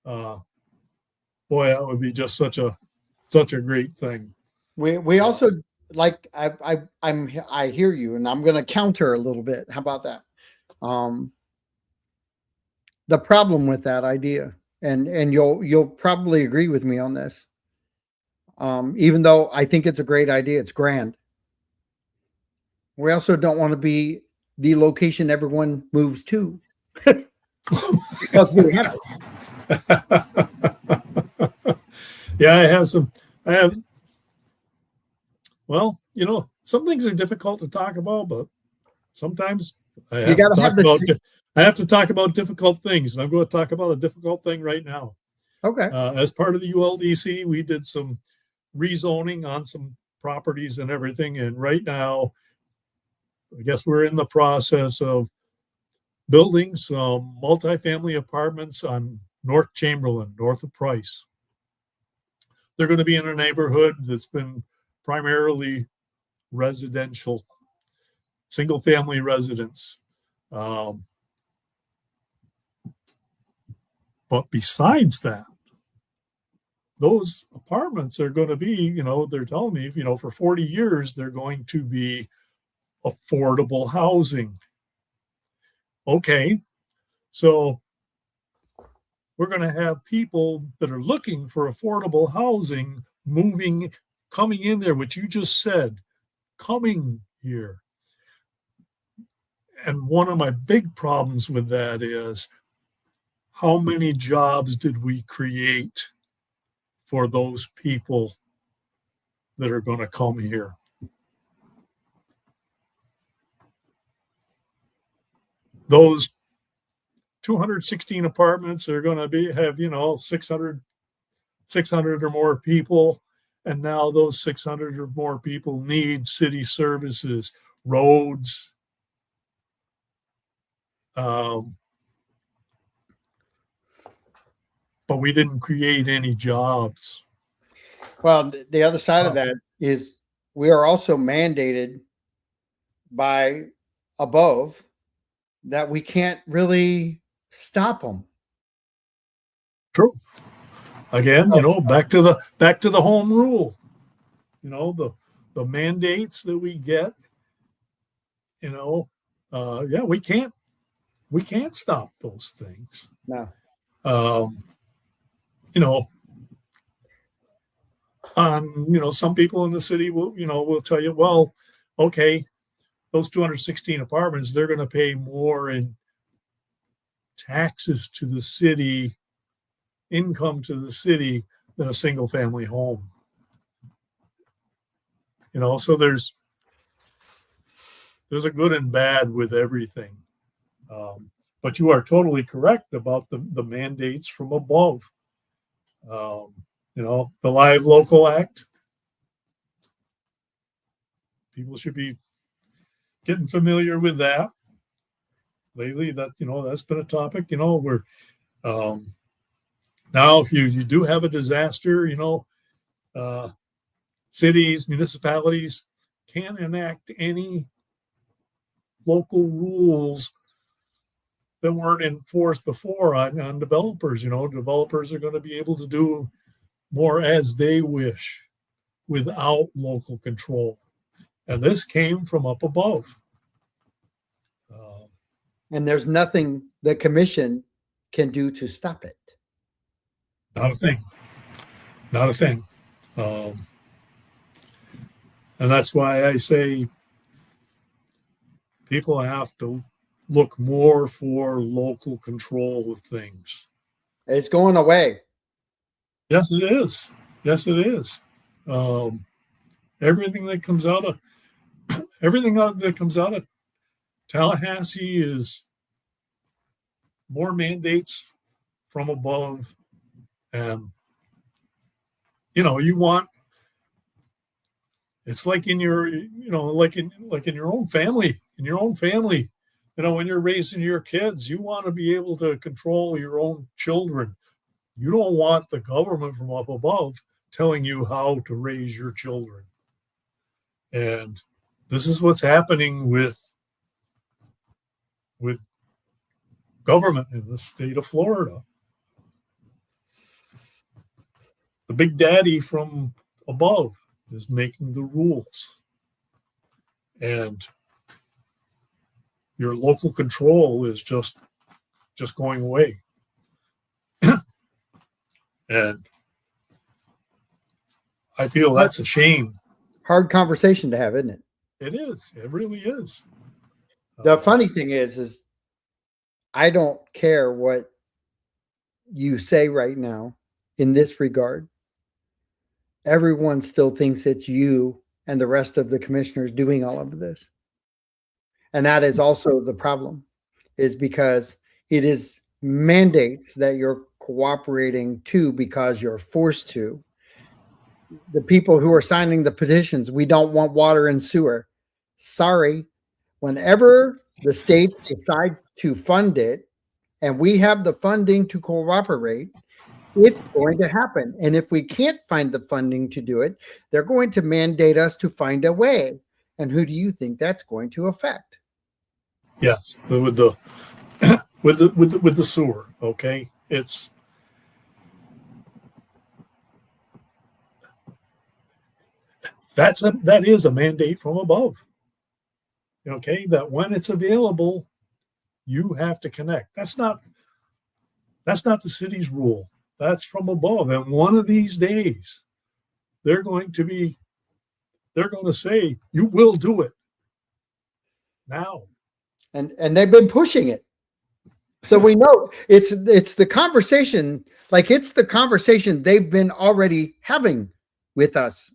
boy, that would be just such a great thing. We also, like, I hear you, and I'm going to counter a little bit. How about that? The problem with that idea, and you'll probably agree with me on this, even though I think it's a great idea, it's grand. We also don't want to be the location everyone moves to. Because we have it. Yeah, some things are difficult to talk about, but sometimes I have to talk about difficult things. And I'm going to talk about a difficult thing right now. Okay. As part of the ULDC, we did some rezoning on some properties and everything. And right now, I guess we're in the process of building some multifamily apartments on North Chamberlain, north of Price. They're going to be in a neighborhood that's been primarily residential, single family residence. But besides that, those apartments are going to be, they're telling me, for 40 years, they're going to be affordable housing. Okay. So we're going to have people that are looking for affordable housing coming in there, which you just said, coming here. And one of my big problems with that is, how many jobs did we create for those people that are going to come here? Those 216 apartments are going to have 600 or more people, and now those 600 or more people need city services, roads, but we didn't create any jobs. Well, the other side of that is we are also mandated by above that we can't really stop them. True. Again, back to the home rule. The mandates that we get. We can't stop those things. No. Some people in the city will tell you, well, okay, those 216 apartments, they're going to pay more in taxes to the city, income to the city, than a single family home. So there's a good and bad with everything. But you are totally correct about the mandates from above. The Live Local Act. People should be getting familiar with that. Lately, that's been a topic. Where now, if you do have a disaster, cities, municipalities can't enact any local rules that weren't enforced before on developers. Developers are going to be able to do more as they wish without local control. And this came from up above. And there's nothing the commission can do to stop it. Not a thing. And that's why I say people have to look more for local control of things. It's going away. Yes, it is. Everything that comes out of Tallahassee is more mandates from above, and you want. It's like in your, like in your own family. When you're raising your kids, you want to be able to control your own children. You don't want the government from up above telling you how to raise your children. And this is what's happening with government in the state of Florida. The big daddy from above is making the rules. And your local control is just going away. And I feel that's a shame. Hard conversation to have, isn't it? It is. It really is. The funny thing is I don't care what you say right now in this regard. Everyone still thinks it's you and the rest of the commissioners doing all of this. And that is also the problem, is because it is mandates that your cooperating to because you're forced to. The people who are signing the petitions, we don't want water and sewer. Sorry, whenever the states decide to fund it and we have the funding to cooperate, it's going to happen. And if we can't find the funding to do it, they're going to mandate us to find a way. And who do you think that's going to affect? Yes, with the sewer. Okay, that is a mandate from above. Okay, that when it's available, you have to connect. That's not the city's rule. That's from above. And one of these days, they're going to say, you will do it now. And they've been pushing it. So we know it's the conversation, it's the conversation they've been already having with us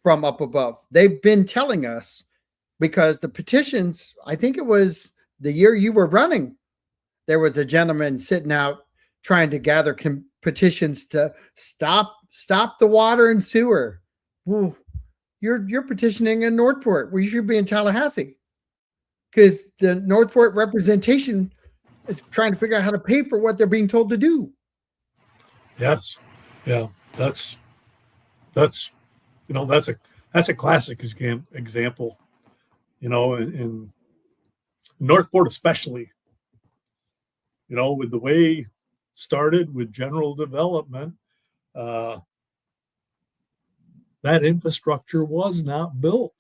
from up above. They've been telling us, because the petitions, I think it was the year you were running, there was a gentleman sitting out trying to gather petitions to stop the water and sewer. Well, you're petitioning in Northport. We should be in Tallahassee, because the Northport representation is trying to figure out how to pay for what they're being told to do. Yes, yeah, that's a classic example. In Northport especially, with the way it started with general development, that infrastructure was not built.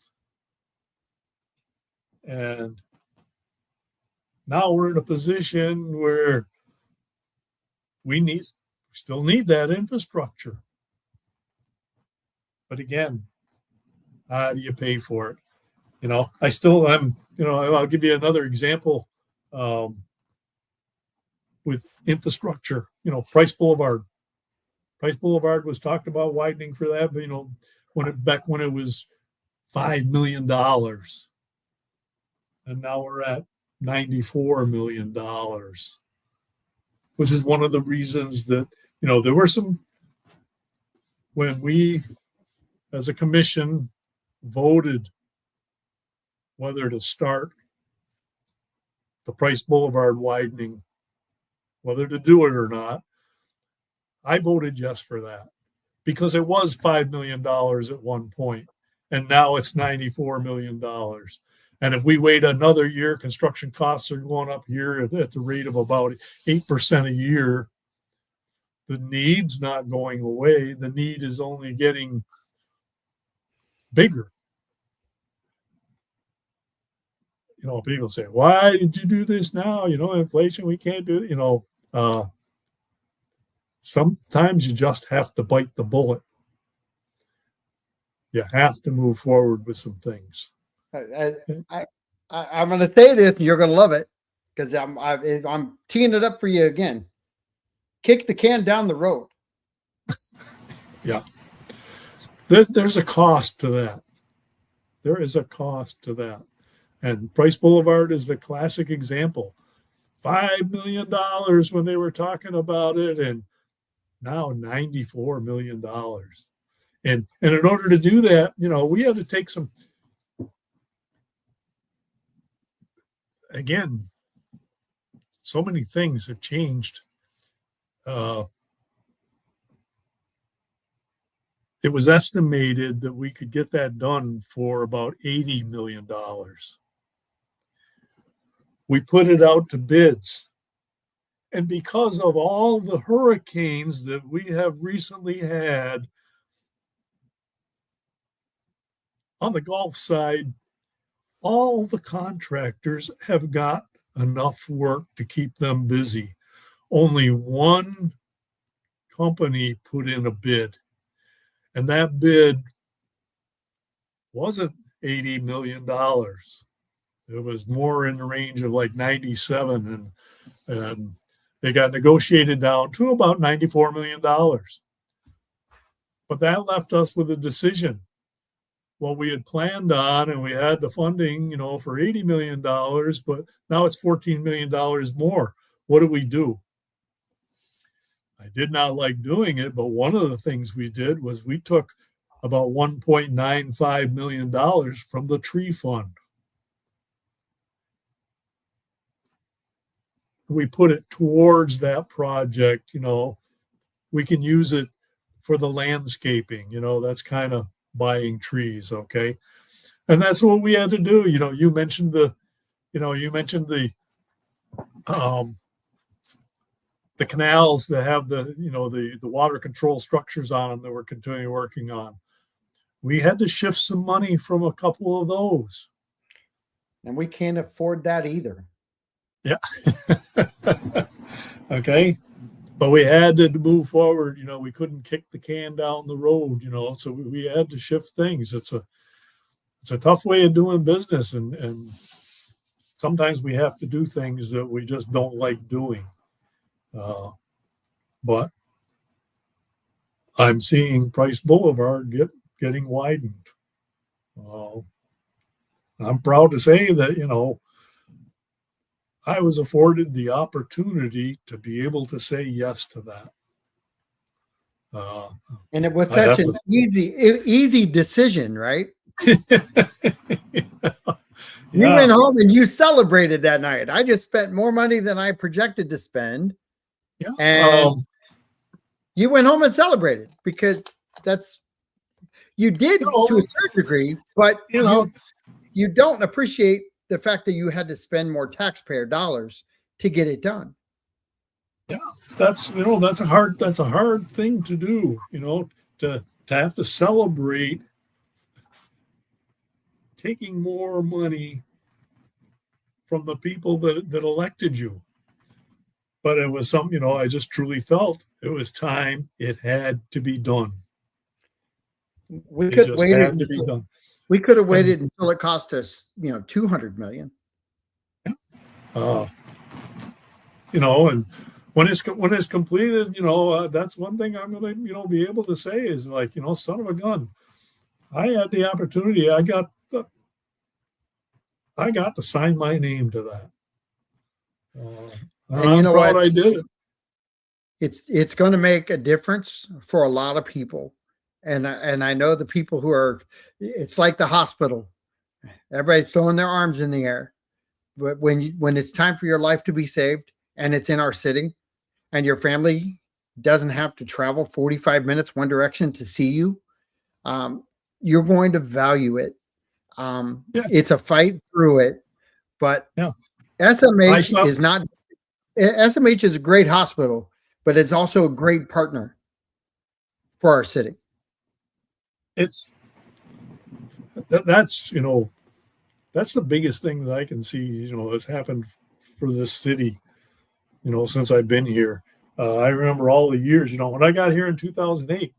And now we're in a position where we still need that infrastructure. But again, how do you pay for it? I'll give you another example with infrastructure. Price Boulevard. Price Boulevard was talked about widening for that, but when it was $5 million, and now we're at $94 million, which is one of the reasons that there were some, when we as a commission voted whether to start the Price Boulevard widening, whether to do it or not, I voted yes for that, because it was $5 million at one point, and now it's $94 million. And if we wait another year, construction costs are going up here at the rate of about 8% a year. The need's not going away. The need is only getting bigger. People say, why did you do this now? Inflation, we can't do it. Sometimes you just have to bite the bullet. You have to move forward with some things. I'm going to say this, and you're going to love it, because I'm teeing it up for you again. Kick the can down the road. Yeah. There's a cost to that. There is a cost to that. And Price Boulevard is the classic example. $5 million when they were talking about it, and now $94 million. And in order to do that, we had to take some, again, so many things have changed. It was estimated that we could get that done for about $80 million. We put it out to bids. And because of all the hurricanes that we have recently had on the Gulf side, all the contractors have got enough work to keep them busy. Only one company put in a bid, and that bid wasn't $80 million. It was more in the range of like 97, and they got negotiated down to about $94 million. But that left us with a decision. What we had planned on, and we had the funding, for $80 million, but now it's $14 million more. What do we do? I did not like doing it, but one of the things we did was we took about $1.95 million from the tree fund. We put it towards that project. We can use it for the landscaping. That's kind of buying trees. Okay. And that's what we had to do. You mentioned the canals that have the water control structures on them that we're continuing working on. We had to shift some money from a couple of those. And we can't afford that either. Yeah. Okay. But we had to move forward. We couldn't kick the can down the road, so we had to shift things. It's a tough way of doing business. And sometimes we have to do things that we just don't like doing. But I'm seeing Price Boulevard getting widened. I'm proud to say that, I was afforded the opportunity to be able to say yes to that. And it was such an easy decision, right? You went home and you celebrated that night. I just spent more money than I projected to spend. Yeah. And you went home and celebrated because you did to a certain degree, but you don't appreciate the fact that you had to spend more taxpayer dollars to get it done. Yeah, that's a hard thing to do, to have to celebrate taking more money from the people that elected you. But it was something, I just truly felt it was time. It had to be done. We could have waited until it cost us, $200 million. And when it's completed, that's one thing I'm going to, be able to say is like, son of a gun. I had the opportunity. I got to sign my name to that. And I'm proud I did it. It's going to make a difference for a lot of people. And I know the people who it's like the hospital. Everybody's throwing their arms in the air. But when it's time for your life to be saved and it's in our city and your family doesn't have to travel 45 minutes one direction to see you, you're going to value it. Yes. It's a fight through it, but SMH is not. SMH is a great hospital, but it's also a great partner for our city. That's the biggest thing that I can see, has happened for this city, since I've been here. I remember all the years, when I got here in 2008,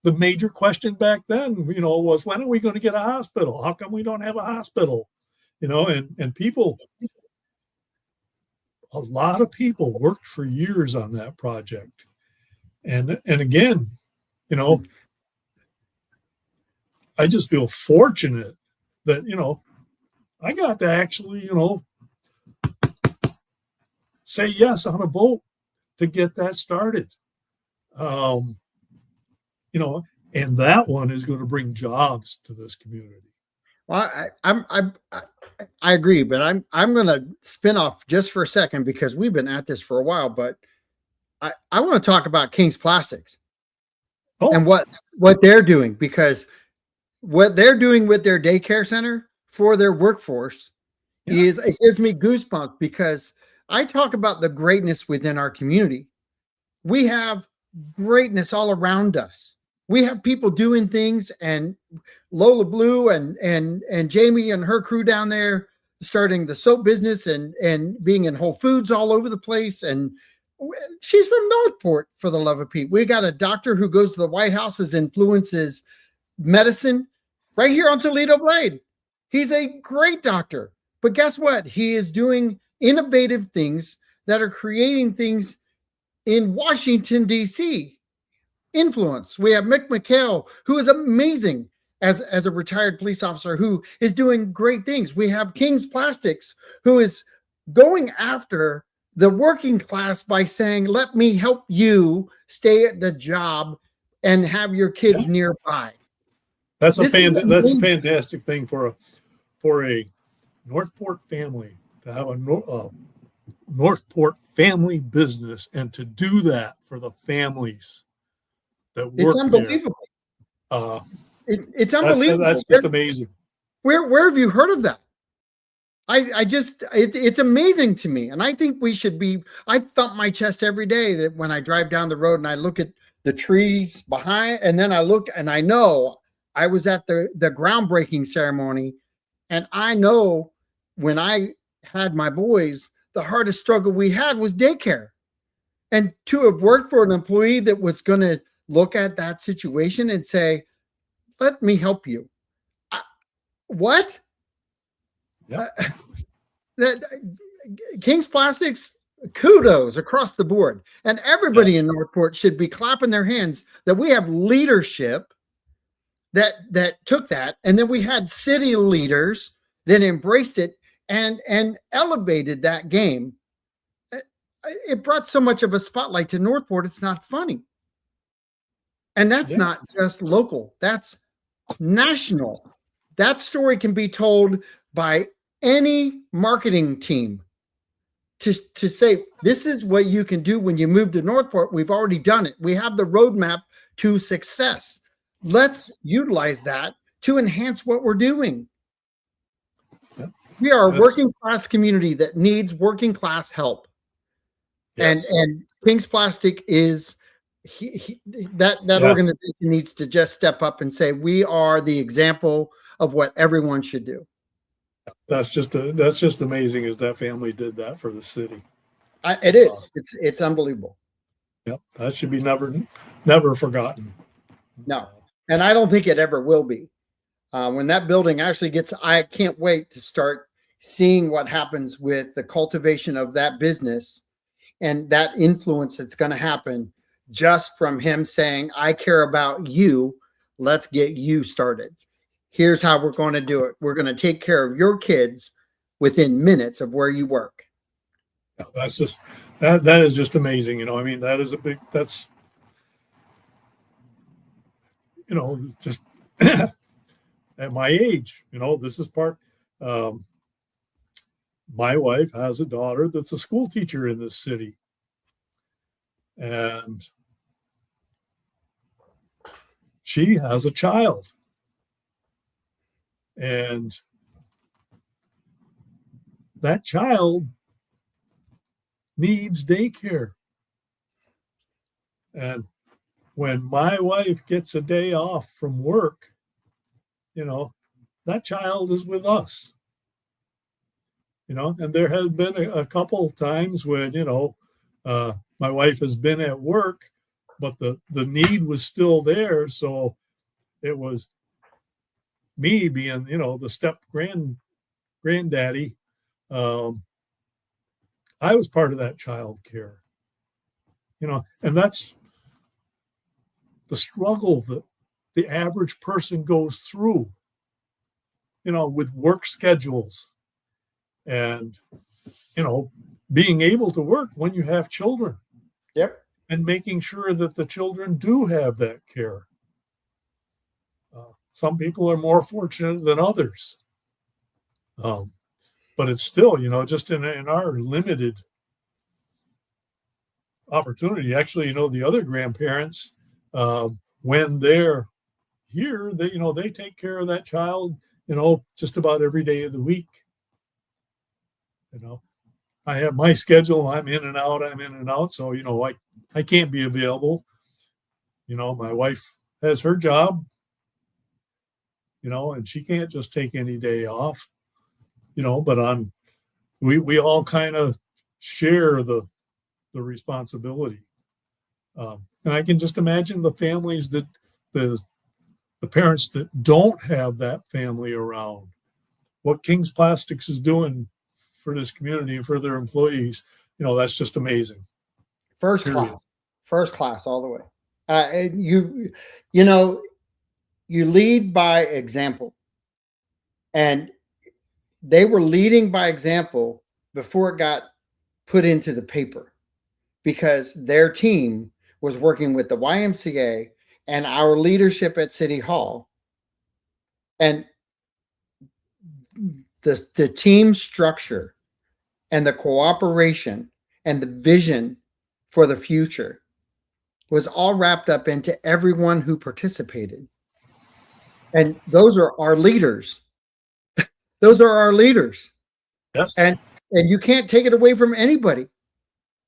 the major question back then, was when are we going to get a hospital? How come we don't have a hospital? And people, a lot of people worked for years on that project. And again, I just feel fortunate that, I got to actually, say yes on a vote to get that started. And that one is going to bring jobs to this community. Well, I agree, but I'm going to spin off just for a second because we've been at this for a while, but I want to talk about King's Plastics and what they're doing, because what they're doing with their daycare center for their workforce it gives me goosebumps, because I talk about the greatness within our community. We have greatness all around us. We have people doing things, and Lola Blue and Jamie and her crew down there starting the soap business and being in Whole Foods all over the place. And she's from Northport, for the love of Pete. We got a doctor who goes to the White House's influences medicine right here on Toledo Blade. He's a great doctor, but guess what? He is doing innovative things that are creating things in Washington, D.C. influence. We have Mick McHale, who is amazing as a retired police officer, who is doing great things. We have King's Plastics, who is going after the working class by saying, let me help you stay at the job and have your kids nearby. That's a fantastic thing for a Northport family to have a Northport family business, and to do that for the families that work it's unbelievable. There. It's unbelievable. That's just amazing. Where have you heard of that? It's amazing to me. And I think we should be, I thump my chest every day that when I drive down the road and I look at the trees behind, and then I look and I know I was at the groundbreaking ceremony, and I know when I had my boys, the hardest struggle we had was daycare. And to have worked for an employee that was going to look at that situation and say, let me help you. What? Yep. That King's Plastics, kudos across the board. And everybody in Northport should be clapping their hands that we have leadership that took that. And then we had city leaders that embraced it and elevated that game. It brought so much of a spotlight to Northport, it's not funny. And that's not just local, that's national. That story can be told by any marketing team to say, this is what you can do when you move to Northport. We've already done it. We have the roadmap to success. Let's utilize that to enhance what we're doing. We are a working class community that needs working class help. Yes. And King's Plastic is that organization needs to just step up and say, we are the example of what everyone should do. That's just amazing as that family did that for the city. It is. It's unbelievable. Yep. That should be never forgotten. No. And I don't think it ever will be. When that building actually gets, I can't wait to start seeing what happens with the cultivation of that business and that influence that's going to happen just from him saying, I care about you. Let's get you started. Here's how we're going to do it. We're going to take care of your kids within minutes of where you work. That's just, that is just amazing. I mean, that's, just at my age, this is part, my wife has a daughter that's a school teacher in this city. And she has a child. And that child needs daycare. And when my wife gets a day off from work, that child is with us. And there has been a couple of times when, my wife has been at work, but the need was still there. So it was me being, the step granddaddy. I was part of that child care, and that's the struggle that the average person goes through, with work schedules and, being able to work when you have children. Yep. And making sure that the children do have that care. Some people are more fortunate than others. But it's still, just in our limited opportunity. Actually, the other grandparents, when they're here, they take care of that child, just about every day of the week. I have my schedule. I'm in and out. So, I can't be available. My wife has her job, and she can't just take any day off, but we all kind of share the responsibility. And I can just imagine the families that the parents that don't have that family around, what King's Plastics is doing for this community and for their employees, that's just amazing. First class all the way. You lead by example, and they were leading by example before it got put into the paper because their team was working with the YMCA and our leadership at City Hall. And the team structure and the cooperation and the vision for the future was all wrapped up into everyone who participated. And those are our leaders. Those are our leaders. Yes. And you can't take it away from anybody.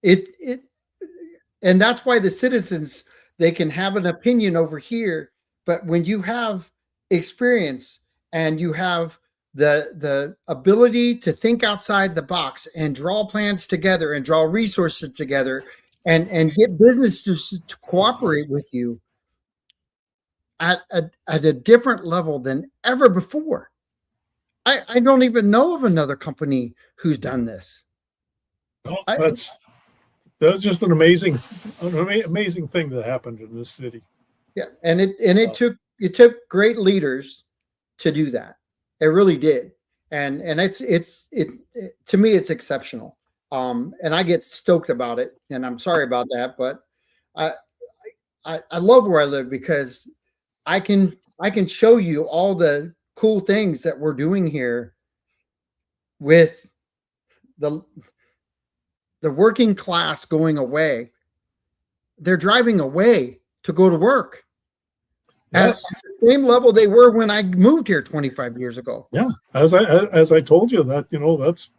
And that's why the citizens, they can have an opinion over here, but when you have experience and you have the ability to think outside the box and draw plans together and draw resources together and get business to cooperate with you at a different level than ever before. I don't even know of another company who's done this. Oh, that's just an amazing thing that happened in this city. Yeah, and it took great leaders to do that. It really did, and it's to me it's exceptional. And I get stoked about it, and I'm sorry about that, but I love where I live because I can show you all the cool things that we're doing here with the working class going away. They're driving away to go to work. Yes. At the same level they were when I moved here 25 years ago. Yeah, as I told you that, that's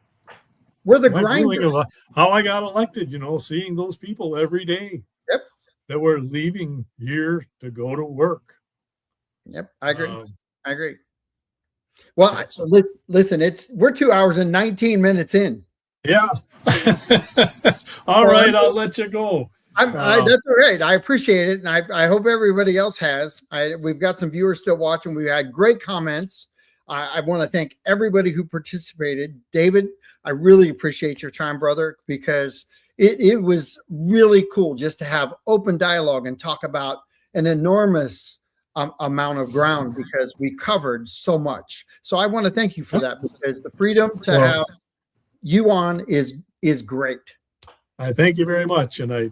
we're the my feeling grinders. of how I got elected. Seeing those people every day. Yep. That were leaving here to go to work. Yep, I agree. I agree. Well, listen, we're 2 hours and 19 minutes in. Yeah. All right, I'll let you go. That's all right. I appreciate it, and I hope everybody else has. We've got some viewers still watching. We had great comments. I want to thank everybody who participated. David, I really appreciate your time, brother, because it was really cool just to have open dialogue and talk about an enormous amount of ground because we covered so much. So I want to thank you for that because the freedom to have you on is great. I thank you very much, and I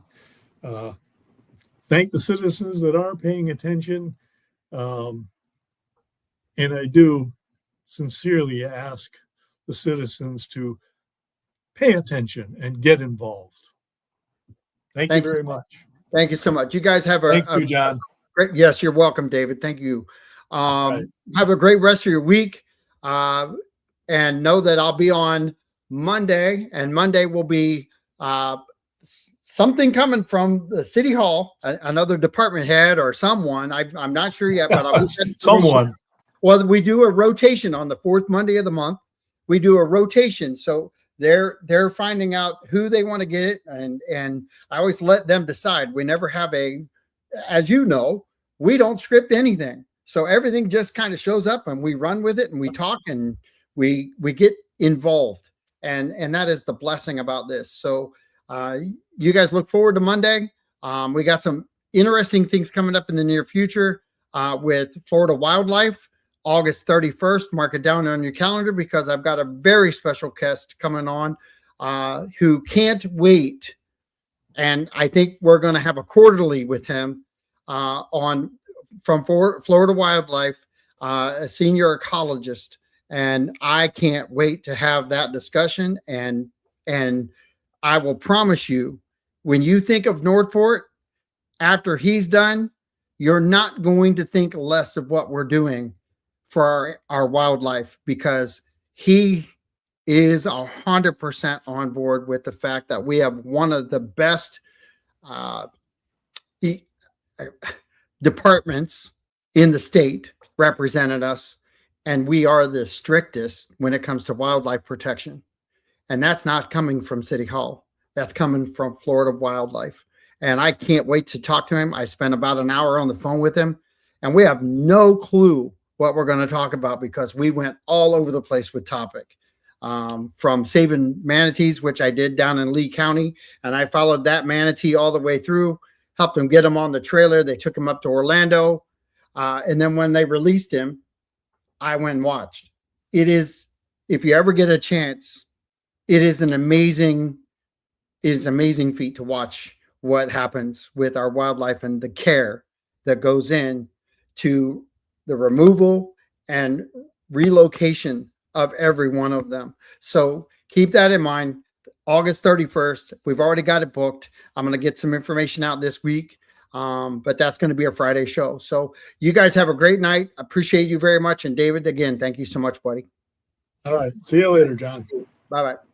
thank the citizens that are paying attention, and I do sincerely ask the citizens to pay attention and get involved. Thank you very much. Thank you so much. You guys have Thank you, John. Great. Yes, you're welcome, David. Thank you. Right. Have a great rest of your week, and know that I'll be on Monday, and Monday will be something coming from the City Hall, another department head or someone. I'm not sure yet, but I'll someone. Well, we do a rotation on the fourth Monday of the month. We do a rotation, so they're finding out who they want to get, and I always let them decide. We never have as you know, we don't script anything, so everything just kind of shows up, and we run with it, and we talk, and we get involved, and that is the blessing about this. So you guys look forward to Monday. We got some interesting things coming up in the near future with Florida Wildlife. August 31st, mark it down on your calendar because I've got a very special guest coming on who can't wait. And I think we're going to have a quarterly with him from Florida Wildlife, a senior ecologist. And I can't wait to have that discussion. And I will promise you, when you think of Northport, after he's done, you're not going to think less of what we're doing for our wildlife, because he is 100% on board with the fact that we have one of the best departments in the state represented us, and we are the strictest when it comes to wildlife protection. And that's not coming from City Hall. That's coming from Florida Wildlife. And I can't wait to talk to him. I spent about an hour on the phone with him, and we have no clue what we're going to talk about because we went all over the place with topic, from saving manatees, which I did down in Lee County. And I followed that manatee all the way through, helped them get him on the trailer. They took him up to Orlando. And then when they released him, I went and watched. It is, if you ever get a chance, it is an amazing is an amazing feat to watch what happens with our wildlife and the care that goes in to the removal and relocation of every one of them. So keep that in mind. August 31st, we've already got it booked. I'm going to get some information out this week, but that's going to be a Friday show. So you guys have a great night. Appreciate you very much. And David, again, thank you so much, buddy. All right. See you later, John. Bye-bye.